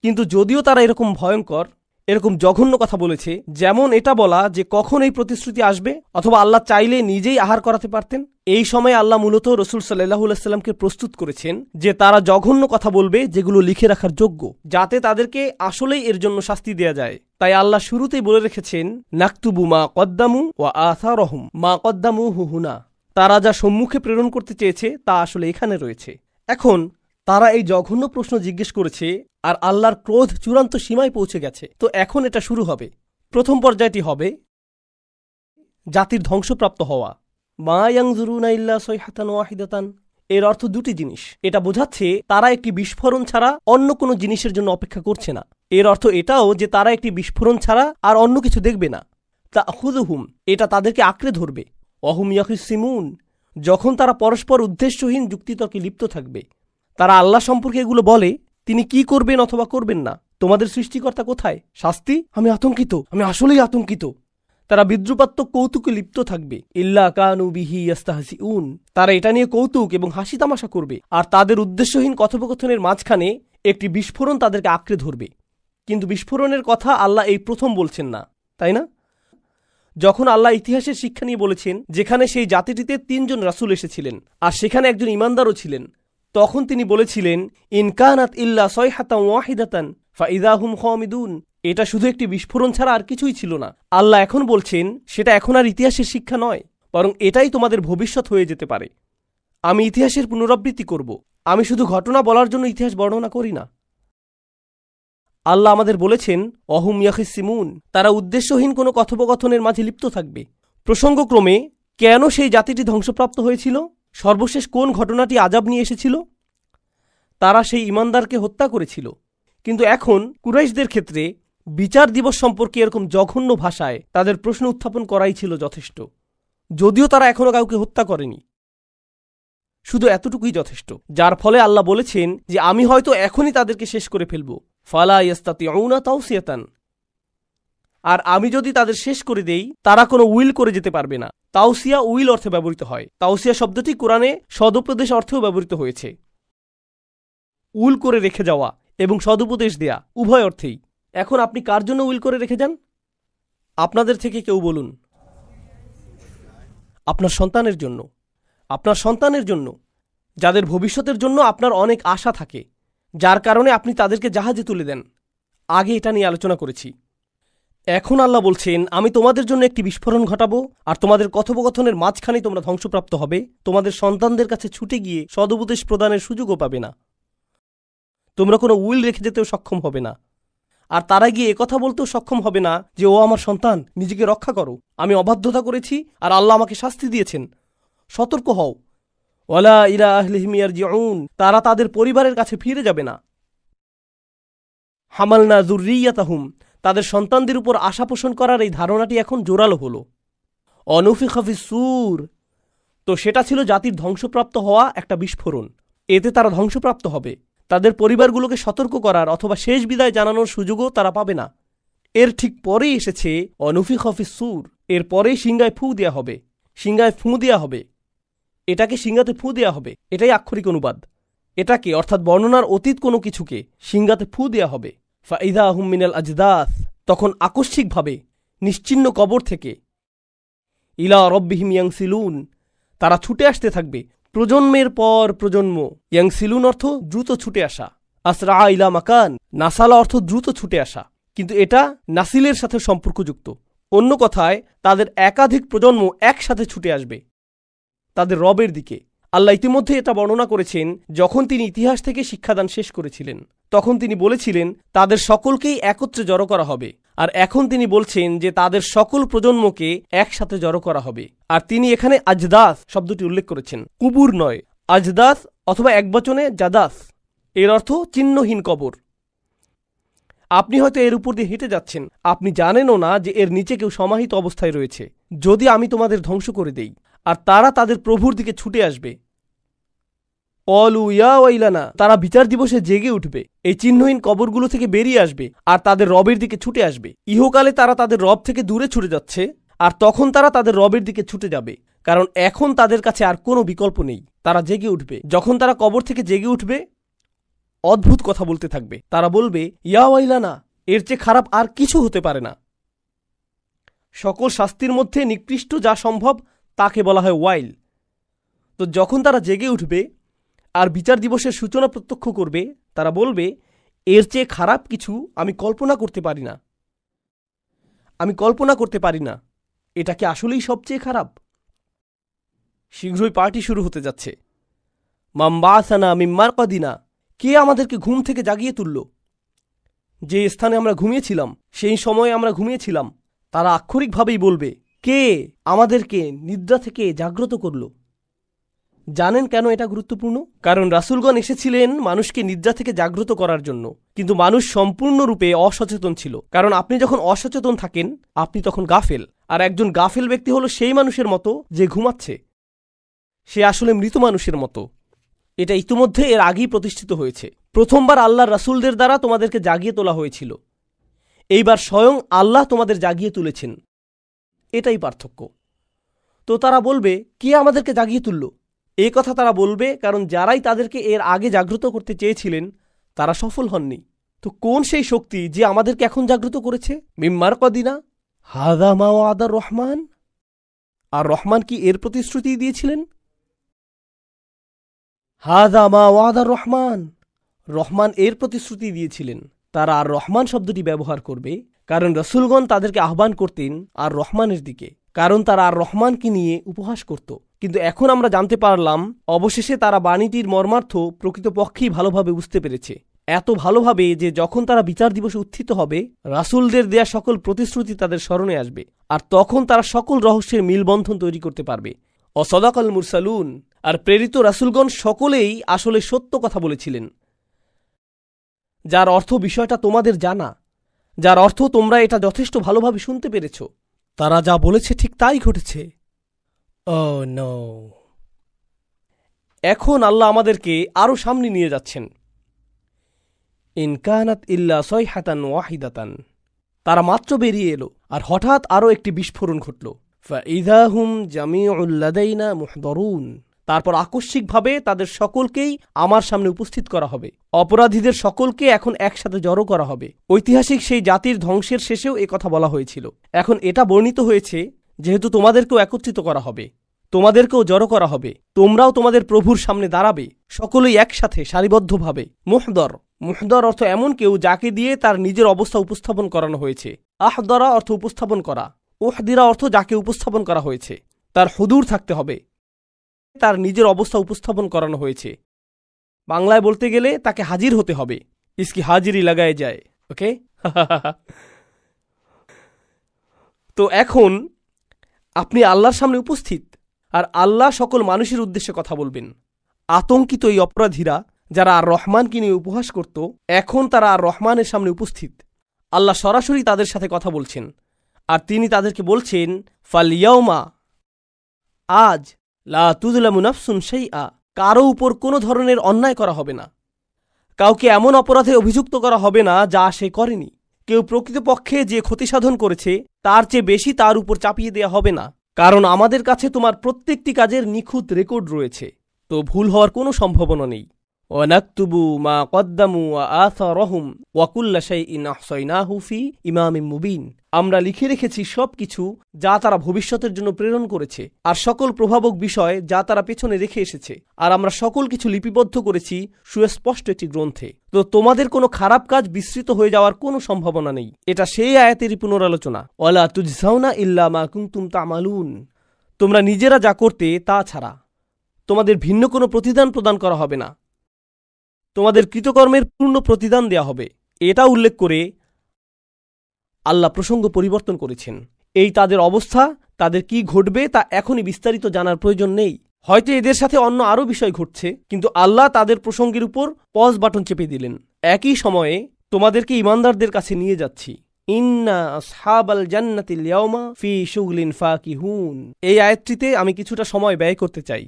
কিন্তু যদিও তারা এরকম ভয়ঙ্কর, এরকম জঘন্য কথা বলেছে, যেমন এটা বলা যে কখন এই প্রতিশ্রুতি আসবে, অথবা আল্লাহ চাইলে নিজেই আহার করাতে পারতেন, এই সময় আল্লাহ মূলত রাসূল সাল্লাল্লাহু আলাইহি সাল্লামকে প্রস্তুত করেছেন যে তারা জঘন্য কথা বলবে যেগুলো লিখে রাখার যোগ্য, যাতে তাদেরকে আসলেই এর জন্য শাস্তি দেয়া যায়। তাই আল্লাহ শুরুতেই বলে রেখেছেন, নাকতুবু মা কদ্দামু ওয়া আসারহুম, মা কদ্দামু হুনা, তারা যা সম্মুখে প্রেরণ করতে চেয়েছে তা আসলে এখানে রয়েছে। এখন তারা এই জঘন্য প্রশ্ন জিজ্ঞেস করেছে, আর আল্লাহর ক্রোধ চূড়ান্ত সীমায় পৌঁছে গেছে। তো এখন এটা শুরু হবে। প্রথম পর্যায়টি হবে জাতির ধ্বংসপ্রাপ্ত হওয়া। মা ইয়ানজুরুনা ইল্লা সাইহাতান ওয়াহিদাতান, এর অর্থ দুটি জিনিস। এটা বোঝাচ্ছে তারা একটি বিস্ফোরণ ছাড়া অন্য কোনো জিনিসের জন্য অপেক্ষা করছে না। এর অর্থ এটাও যে তারা একটি বিস্ফোরণ ছাড়া আর অন্য কিছু দেখবে না। তাখুযুহুম, এটা তাদেরকে আঁকড়ে ধরবে। ওয়াহুম ইয়াখিসিমুন, যখন তারা পরস্পর উদ্দেশ্যহীন যুক্তিতর্কে লিপ্ত থাকবে। তারা আল্লাহ সম্পর্কে এগুলো বলে, তিনি কি করবেন অথবা করবেন না, তোমাদের সৃষ্টিকর্তা কোথায়, শাস্তি, আমি আতঙ্কিত, আমি আসলেই আতঙ্কিত। তারা বিদ্রুপাত্মক কৌতুকে লিপ্ত থাকবে। ইল্লা কানু বিহি ইস্তাহজিউন, তারা এটা নিয়ে কৌতুক এবং হাসি তামাশা করবে। আর তাদের উদ্দেশ্যহীন কথোপকথনের মাঝখানে একটি বিস্ফোরণ তাদেরকে আঁকড়ে ধরবে। কিন্তু বিস্ফোরণের কথা আল্লাহ এই প্রথম বলছেন না, তাই না? যখন আল্লাহ ইতিহাসের শিক্ষা নিয়ে বলেছেন, যেখানে সেই জাতিটিতে 3 জন রাসূল এসেছিলেন আর সেখানে একজন ঈমানদারও ছিলেন, তখন তিনি বলেছিলেন, ইনকানাত ইল্লা সাইহাতান ওয়াহিদাতান ফাইযা হুম খামিদুন, এটা শুধু একটি বিস্ফোরণ ছাড়া আর কিছুই ছিল না। আল্লাহ এখন বলছেন, সেটা এখন আর ইতিহাসের শিক্ষা নয়, বরং এটাই তোমাদের ভবিষ্যৎ হয়ে যেতে পারে। আমি ইতিহাসের পুনরাবৃত্তি করব। আমি শুধু ঘটনা বলার জন্য ইতিহাস বর্ণনা করি না। আল্লাহ আমাদের বলেছেন অহুম ইয়াখিসিমুন, তারা উদ্দেশ্যহীন কোনো কথোপকথনের মাঝে লিপ্ত থাকবে। প্রসঙ্গক্রমে কেন সেই জাতিটি ধ্বংসপ্রাপ্ত হয়েছিল, সর্বশেষ কোন ঘটনাটি আযাব নিয়ে এসেছিল? তারা সেই ঈমানদারকে হত্যা করেছিল। কিন্তু এখন কুরাইশদের ক্ষেত্রে বিচার দিবস সম্পর্কে এরকম জঘন্য ভাষায় তাদের প্রশ্ন উত্থাপন করাই ছিল যথেষ্ট, যদিও তারা এখনও কাউকে হত্যা করেনি। শুধু এতটুকুই যথেষ্ট, যার ফলে আল্লাহ বলেছেন যে আমি হয়তো এখনই তাদেরকে শেষ করে ফেলব। ফালা ইয়াস্তাতিউনা তাওসিয়াতান, আর আমি যদি তাদের শেষ করে দেই তারা কোনো উইল করে যেতে পারবে না। তাওসিয়া উইল অর্থে ব্যবহৃত হয়। তাওসিয়া শব্দটি কোরআনে সদুপদেশ অর্থেও ব্যবহৃত হয়েছে। উইল করে রেখে যাওয়া এবং সদুপদেশ দেয়া উভয় অর্থেই। এখন আপনি কার জন্য উইল করে রেখে যান? আপনাদের থেকে কেউ বলুন। আপনার সন্তানের জন্য। আপনার সন্তানের জন্য, যাদের ভবিষ্যতের জন্য আপনার অনেক আশা থাকে, যার কারণে আপনি তাদেরকে জাহাজে তুলে দেন। আগে এটা নিয়ে আলোচনা করেছি। এখন আল্লাহ বলছেন আমি তোমাদের জন্য একটি বিস্ফোরণ ঘটাবো, আর তোমাদের কথোপকথনের মাঝখানে তোমরা ধ্বংসপ্রাপ্ত হবে। তোমাদের সন্তানদের কাছে ছুটে গিয়ে সদুপদেশ প্রদানের সুযোগও পাবে না। তোমরা কোনো উইল রেখে যেতেও সক্ষম হবে না। আর তারা গিয়ে একথা বলতেও সক্ষম হবে না যে ও আমার সন্তান, নিজেকে রক্ষা করো, আমি অবাধ্যতা করেছি আর আল্লাহ আমাকে শাস্তি দিয়েছেন। সতর্ক হও। ওয়ালা ইলা আহলিহিম ইয়ারজিউন, তারা তাদের পরিবারের কাছে ফিরে যাবে না। হামালনা যুররিয়াতাহুম, তাদের সন্তানদের উপর আশা পোষণ করার এই ধারণাটি এখন জোরালো হলো। অনুফিখা ফিস-সূর, তো সেটা ছিল জাতির ধ্বংসপ্রাপ্ত হওয়া একটা বিস্ফোরণ। এতে তারা ধ্বংসপ্রাপ্ত হবে। তাদের পরিবারগুলোকে সতর্ক করার অথবা শেষ বিদায় জানানোর সুযোগও তারা পাবে না। এর ঠিক পরেই এসেছে অনুফিখা ফিস-সূর, এর পরেই সিংহায় ফু দেয়া হবে। সিংহায় ফু দেয়া হবে, এটাকে সিংহাতে ফু দেয়া হবে, এটাই আক্ষরিক অনুবাদ। এটাকে অর্থাৎ বর্ণনার অতীত কোনো কিছুকে সিংহাতে ফু দেয়া হবে। ফাইদা হুম মিনাল আজদাস, তখন আকস্মিকভাবে নিশ্চিহ্ন কবর থেকে ইলা রব্বিহিম ইয়াংসিলুন, তারা ছুটে আসতে থাকবে প্রজন্মের পর প্রজন্ম। ইয়াংসিলুন অর্থ দ্রুত ছুটে আসা। আসরা ইলা মাকান, নাসালা অর্থ দ্রুত ছুটে আসা, কিন্তু এটা নাসিলের সাথে সম্পর্কযুক্ত। অন্য কথায় তাদের একাধিক প্রজন্ম একসাথে ছুটে আসবে তাদের রবের দিকে। আল্লাহ ইতিমধ্যে এটা বর্ণনা করেছেন যখন তিনি ইতিহাস থেকে শিক্ষাদান শেষ করেছিলেন। তখন তিনি বলেছিলেন তাদের সকলকেই একত্রে জড়ো করা হবে, আর এখন তিনি বলছেন যে তাদের সকল প্রজন্মকে একসাথে জড়ো করা হবে। আর তিনি এখানে আজদাস শব্দটি উল্লেখ করেছেন, কুবুর নয়। আজদাস অথবা একবচনে জাদাস, এর অর্থ চিহ্নহীন কবর। আপনি হয়তো এর উপর দিয়ে হেঁটে যাচ্ছেন, আপনি জানেনও না যে এর নিচে কেউ সমাহিত অবস্থায় রয়েছে। যদি আমি তোমাদের ধ্বংস করে দেই, আর তারা তাদের প্রভুর দিকে ছুটে আসবে। অলু ইয়া ওয়াইলানা, তারা বিচার দিবসে জেগে উঠবে, এই চিহ্নহীন কবরগুলো থেকে বেরিয়ে আসবে আর তাদের রবের দিকে ছুটে আসবে। ইহকালে তারা তাদের রব থেকে দূরে ছুটে যাচ্ছে, আর তখন তারা তাদের রবের দিকে ছুটে যাবে, কারণ এখন তাদের কাছে আর কোনো বিকল্প নেই। তারা জেগে উঠবে। যখন তারা কবর থেকে জেগে উঠবে, অদ্ভুত কথা বলতে থাকবে। তারা বলবে ইয়া ওয়াইলানা, এর চেয়ে খারাপ আর কিছু হতে পারে না। সকল শাস্তির মধ্যে নিকৃষ্ট যা সম্ভব তাকে বলা হয় ওয়াইল। তো যখন তারা জেগে উঠবে আর বিচার দিবসের সূচনা প্রত্যক্ষ করবে, তারা বলবে এর চেয়ে খারাপ কিছু আমি কল্পনা করতে পারি না। আমি কল্পনা করতে পারি না, এটা কি আসলেই সবচেয়ে খারাপ? শীঘ্রই পার্টি শুরু হতে যাচ্ছে। মাম্বাসানা মিম্মার কদিনা, কে আমাদেরকে ঘুম থেকে জাগিয়ে তুলল? যে স্থানে আমরা ঘুমিয়েছিলাম, সেই সময়ে আমরা ঘুমিয়েছিলাম। তারা আক্ষরিকভাবেই বলবে কে আমাদেরকে নিদ্রা থেকে জাগ্রত করল? জানেন কেন এটা গুরুত্বপূর্ণ? কারণ রাসূলগণ এসেছিলেন মানুষকে নিদ্রা থেকে জাগ্রত করার জন্য, কিন্তু মানুষ সম্পূর্ণরূপে অসচেতন ছিল। কারণ আপনি যখন অসচেতন থাকেন, আপনি তখন গাফেল। আর একজন গাফেল ব্যক্তি হলো সেই মানুষের মতো যে ঘুমাচ্ছে, সে আসলে মৃত মানুষের মতো। এটা ইতিমধ্যে এর আগেই প্রতিষ্ঠিত হয়েছে। প্রথমবার আল্লাহর রাসূলদের দ্বারা তোমাদেরকে জাগিয়ে তোলা হয়েছিল, এইবার স্বয়ং আল্লাহ তোমাদের জাগিয়ে তুলেছেন। এটাই পার্থক্য। তো তারা বলবে কে আমাদেরকে জাগিয়ে তুলল? এই কথা তারা বলবে কারণ যারাই তাদেরকে এর আগে জাগ্রত করতে চেয়েছিলেন তারা সফল হননি। তো কোন সেই শক্তি যে আমাদেরকে এখন জাগ্রত করেছে? মিম্মার কদিনা হাদা মা ওয়াদার রহমান। আর রহমান কি এর প্রতিশ্রুতি দিয়েছিলেন? হাদা মা ওয়াদার রহমান, রহমান এর প্রতিশ্রুতি দিয়েছিলেন। তারা আর রহমান শব্দটি ব্যবহার করবে কারণ রাসূলগণ তাদেরকে আহ্বান করতেন আর রহমানের দিকে, কারণ তারা আর রহমানকে নিয়ে উপহাস করত। কিন্তু এখন আমরা জানতে পারলাম অবশেষে তারা বাণীটির মর্মার্থ প্রকৃতপক্ষেই ভালোভাবে বুঝতে পেরেছে, এত ভালোভাবে যে যখন তারা বিচার দিবসে উত্থিত হবে, রাসূলদের দেয়া সকল প্রতিশ্রুতি তাদের স্মরণে আসবে, আর তখন তারা সকল রহস্যের মিলবন্ধন তৈরি করতে পারবে। অসদাকাল মুরসালুন, আর প্রেরিত রাসূলগণ সকলেই আসলে সত্য কথা বলেছিলেন, যার অর্থ বিষয়টা তোমাদের জানা, যার অর্থ তোমরা এটা যথেষ্ট ভালোভাবে শুনতে পেরেছ। তারা যা বলেছে ঠিক তাই ঘটেছে। Oh no! এখন আল্লাহ আমাদেরকে আরো সামনে নিয়ে যাচ্ছেন। ইন কানাত ইল্লা সাইহাতান ওয়াহিদাতান, তারা মাত্র বেরিয়ে এলো আর হঠাৎ আরো একটি বিস্ফোরণ ঘটল। ফাইযা হুম জামিউল লাদাইনা মুহদারুন, তারপর আকস্মিকভাবে তাদের সকলকেই আমার সামনে উপস্থিত করা হবে। অপরাধীদের সকলকে এখন একসাথে জড়ো করা হবে। ঐতিহাসিক সেই জাতির ধ্বংসের শেষেও কথা বলা হয়েছিল। এখন এটা বর্ণিত হয়েছে যেহেতু তোমাদেরকেও একত্রিত করা হবে, তোমাদেরকেও জড়ো করা হবে, তোমরাও তোমাদের প্রভুর সামনে দাঁড়াবে, সকলেই একসাথে সারিবদ্ধভাবে। মুহদর অর্থ এমন কেউ যাকে দিয়ে তার নিজের অবস্থা উপস্থাপন করানো হয়েছে। আহদরা অর্থ উপস্থাপন করা। উহদিরা অর্থ যাকে উপস্থাপন করা হয়েছে, তার হুদুর থাকতে হবে, তার নিজের অবস্থা উপস্থাপন করানো হয়েছে। বাংলায় বলতে গেলে তাকে হাজির হতে হবে। ইসকি হাজিরি লাগায় যায়। ওকে। তো এখন আপনি আল্লাহর সামনে উপস্থিত, আর আল্লাহ সকল মানুষের উদ্দেশ্যে কথা বলবেন। আতঙ্কিত এই অপরাধীরা যারা আর রহমানকে নিয়ে উপহাস করত, এখন তারা আর রহমানের সামনে উপস্থিত। আল্লাহ সরাসরি তাদের সাথে কথা বলছেন, আর তিনি তাদেরকে বলছেন, ফালিয়াউমা, আজ, লা তুযলামু নাফসুন শাইআ, কারো উপর কোনো ধরনের অন্যায় করা হবে না। কাউকে এমন অপরাধে অভিযুক্ত করা হবে না যা সে করেনি। কেউ প্রকৃতপক্ষে যে ক্ষতিসাধন করেছে তার চেয়ে বেশি তার উপর চাপিয়ে দেয়া হবে না, কারণ আমাদের কাছে তোমার প্রত্যেকটি কাজের নিখুঁত রেকর্ড রয়েছে, তো ভুল হওয়ার কোনো সম্ভাবনা নেই। ওয়ানাকতুবু মা কদ্দামু ওয়া আসারহুম ওয়া কুল্লা শাইইন আহসাইনাহু ফি ইমামিম মুবিন, আমরা লিখে রেখেছি সবকিছু যা তারা ভবিষ্যতের জন্য প্রেরণ করেছে, আর সকল প্রভাবক বিষয় যা তারা পেছনে রেখে এসেছে, আর আমরা সকল কিছু লিপিবদ্ধ করেছি সুস্পষ্ট একটি গ্রন্থে। তো তোমাদের কোনো খারাপ কাজ বিস্তৃত হয়ে যাওয়ার কোনো সম্ভাবনা নেই। এটা সেই আয়াতেরই পুনরালোচনা। ওয়ালা তুজজাউনা ইল্লা মা কুনতুম তা'মালুন, তোমরা নিজেরা যা করতে তা ছাড়া তোমাদের ভিন্ন কোনো প্রতিদান প্রদান করা হবে না, তোমাদের কৃতকর্মের পূর্ণ প্রতিদান দেয়া হবে। এটা উল্লেখ করে আল্লাহ প্রসঙ্গ পরিবর্তন করেছেন। এই তাদের অবস্থা, তাদের কি ঘটবে তা এখনই বিস্তারিত জানার প্রয়োজন নেই। হয়তো এদের সাথে অন্য আরও বিষয় ঘটছে, কিন্তু আল্লাহ তাদের প্রসঙ্গের উপর পজ বাটন চেপে দিলেন। একই সময়ে তোমাদেরকে ঈমানদারদের কাছে নিয়ে যাচ্ছি। ইন্না আসহাবাল জান্নাতিল ইয়াওমা ফি শুগলিন ফাকিহুন, এই আয়াতটিতে আমি কিছুটা সময় ব্যয় করতে চাই।